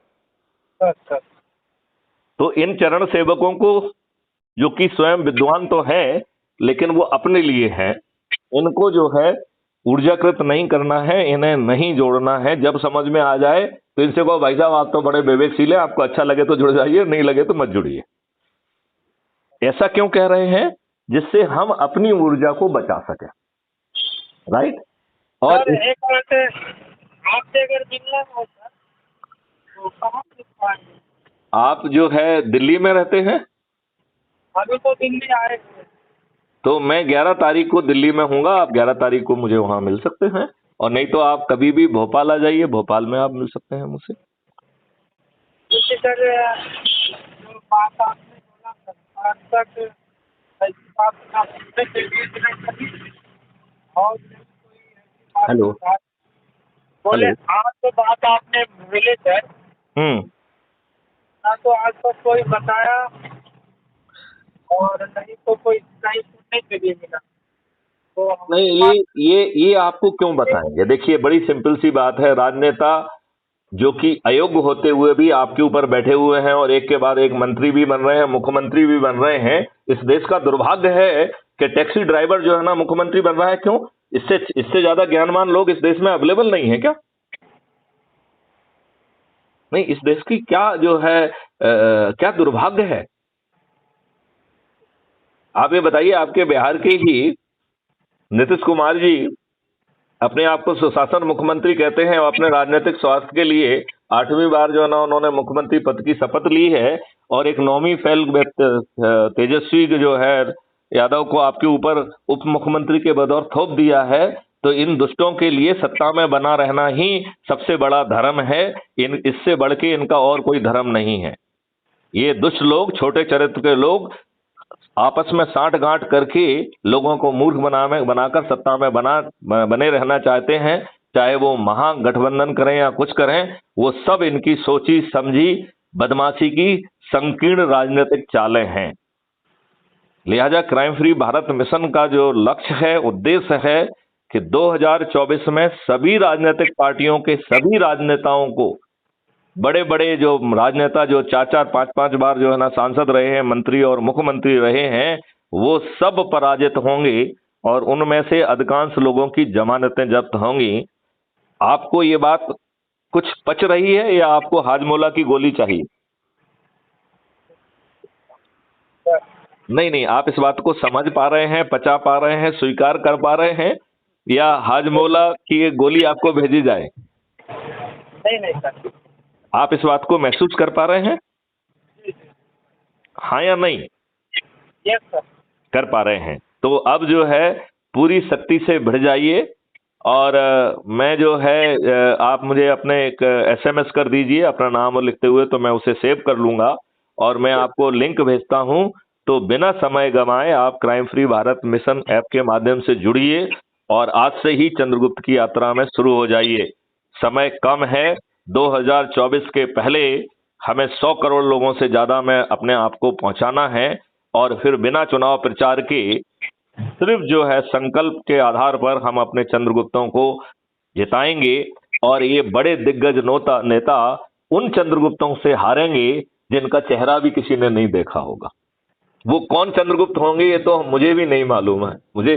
तो इन चरण सेवकों को, जो कि स्वयं विद्वान तो है लेकिन वो अपने लिए हैं, इनको जो है ऊर्जाकृत नहीं करना है, इन्हें नहीं जोड़ना है। जब समझ में आ जाए तो इनसे कहो, भाई साहब आप तो बड़े विवेकशील हैं, आपको अच्छा लगे तो जुड़ जाइए, नहीं लगे तो मत जुड़िए। ऐसा क्यों कह रहे हैं? जिससे हम अपनी ऊर्जा को बचा सके, राइट? और एक बात है, आपसे अगर मिलना होता तो कहाँ मिल पाएंगे? आप जो है दिल्ली में रहते हैं? अभी तो दिल्ली आए हुए। तो मैं 11 तारीख को दिल्ली में हूँगा, आप 11 तारीख को मुझे वहां मिल सकते हैं। और नहीं तो आप कभी भी भोपाल आ जाइए, भोपाल में आप मिल सकते हैं मुझसे। क्योंकि सर, जो बात आपने बोला सर, आज तक ऐसी बात ना सुनने के लिए कभी, और कोई ऐसी बात हेलो। बोले। आज तो बात आपने मिले सर, ना तो आज तक कोई बताया और नहीं तो कोई नहीं सुनने के लिए मिला। तो नहीं, ये आपको क्यों बताएंगे? देखिए, बड़ी सिंपल सी बात है। राजनेता जो कि अयोग्य होते हुए भी आपके ऊपर बैठे हुए हैं और एक के बाद एक मंत्री भी बन रहे हैं, मुख्यमंत्री भी बन रहे हैं। इस देश का दुर्भाग्य है कि टैक्सी ड्राइवर जो है ना मुख्यमंत्री बन रहा है। क्यों? इससे ज्यादा ज्ञानवान लोग इस देश में अवेलेबल नहीं है क्या? नहीं, इस देश की क्या जो है क्या दुर्भाग्य है? आप ये बताइए, आपके बिहार के ही नीतीश कुमार जी अपने आप को सुशासन मुख्यमंत्री कहते हैं और अपने राजनीतिक स्वास्थ्य के लिए 8वीं बार जो है ना उन्होंने मुख्यमंत्री पद की शपथ ली है। और एक नौवीं फेल तेजस्वी जो है यादव को आपके ऊपर उप मुख्यमंत्री के बदौर थोप दिया है। तो इन दुष्टों के लिए सत्ता में बना रहना ही सबसे बड़ा धर्म है। इससे बढ़ के इनका और कोई धर्म नहीं है। ये दुष्ट लोग, छोटे चरित्र के लोग आपस में साठ-गांठ करके लोगों को मूर्ख बनाकर सत्ता में बने रहना चाहते हैं। चाहे वो महागठबंधन करें या कुछ करें, वो सब इनकी सोची समझी बदमाशी की संकीर्ण राजनीतिक चालें हैं। लिहाजा क्राइम फ्री भारत मिशन का जो लक्ष्य है, उद्देश्य है कि 2024 में सभी राजनीतिक पार्टियों के सभी राजनेताओं को, बड़े बड़े जो राजनेता जो 4-4, 5-5 बार जो है ना सांसद रहे हैं, मंत्री और मुख्यमंत्री रहे हैं, वो सब पराजित होंगे और उनमें से अधिकांश लोगों की जमानतें जब्त होंगी। आपको ये बात कुछ पच रही है या आपको हाजमोला की गोली चाहिए? नहीं, आप इस बात को समझ पा रहे हैं, पचा पा रहे हैं, स्वीकार कर पा रहे हैं, या हाजमोला की एक गोली आपको भेजी जाए? नहीं सर। आप इस बात को महसूस कर पा रहे हैं? हाँ या नहीं? Yes sir. कर पा रहे हैं। तो अब जो है पूरी शक्ति से भिड़ जाइए। और मैं जो है आप मुझे अपने एक SMS कर दीजिए अपना नाम लिखते हुए, तो मैं उसे सेव कर लूंगा और मैं आपको लिंक भेजता हूं। तो बिना समय गंवाए आप crime free Bharat mission app के माध्यम से जुड़िए और आज से ही चंद्रगुप्त की यात्रा में शुरू हो जाइए। समय कम है, 2024 के पहले हमें 100 करोड़ लोगों से ज्यादा में अपने आप को पहुंचाना है और फिर बिना चुनाव प्रचार के सिर्फ जो है संकल्प के आधार पर हम अपने चंद्रगुप्तों को जिताएंगे और ये बड़े दिग्गज नेता उन चंद्रगुप्तों से हारेंगे जिनका चेहरा भी किसी ने नहीं देखा होगा। वो कौन चंद्रगुप्त होंगे ये तो मुझे भी नहीं मालूम है। मुझे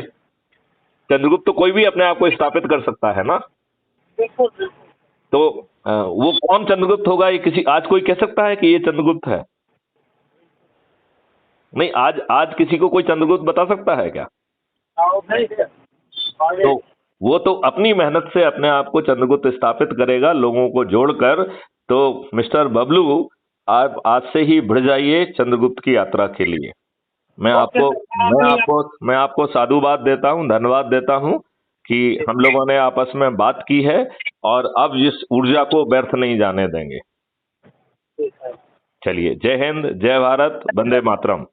चंद्रगुप्त तो कोई भी अपने आप को स्थापित कर सकता है ना, बिल्कुल बिल्कुल। तो वो कौन चंद्रगुप्त होगा ये किसी आज कोई कह सकता है कि ये चंद्रगुप्त है? नहीं, आज किसी को कोई चंद्रगुप्त बता सकता है क्या? तो वो तो अपनी मेहनत से अपने आप को चंद्रगुप्त स्थापित करेगा लोगों को जोड़कर। तो मिस्टर बबलू, आप आज से ही बढ़ जाइए चंद्रगुप्त की यात्रा के लिए। मैं आपको साधुवाद देता हूँ, धन्यवाद देता हूँ कि हम लोगों ने आपस में बात की है और अब इस ऊर्जा को व्यर्थ नहीं जाने देंगे। चलिए, जय हिंद, जय भारत, वंदे मातरम।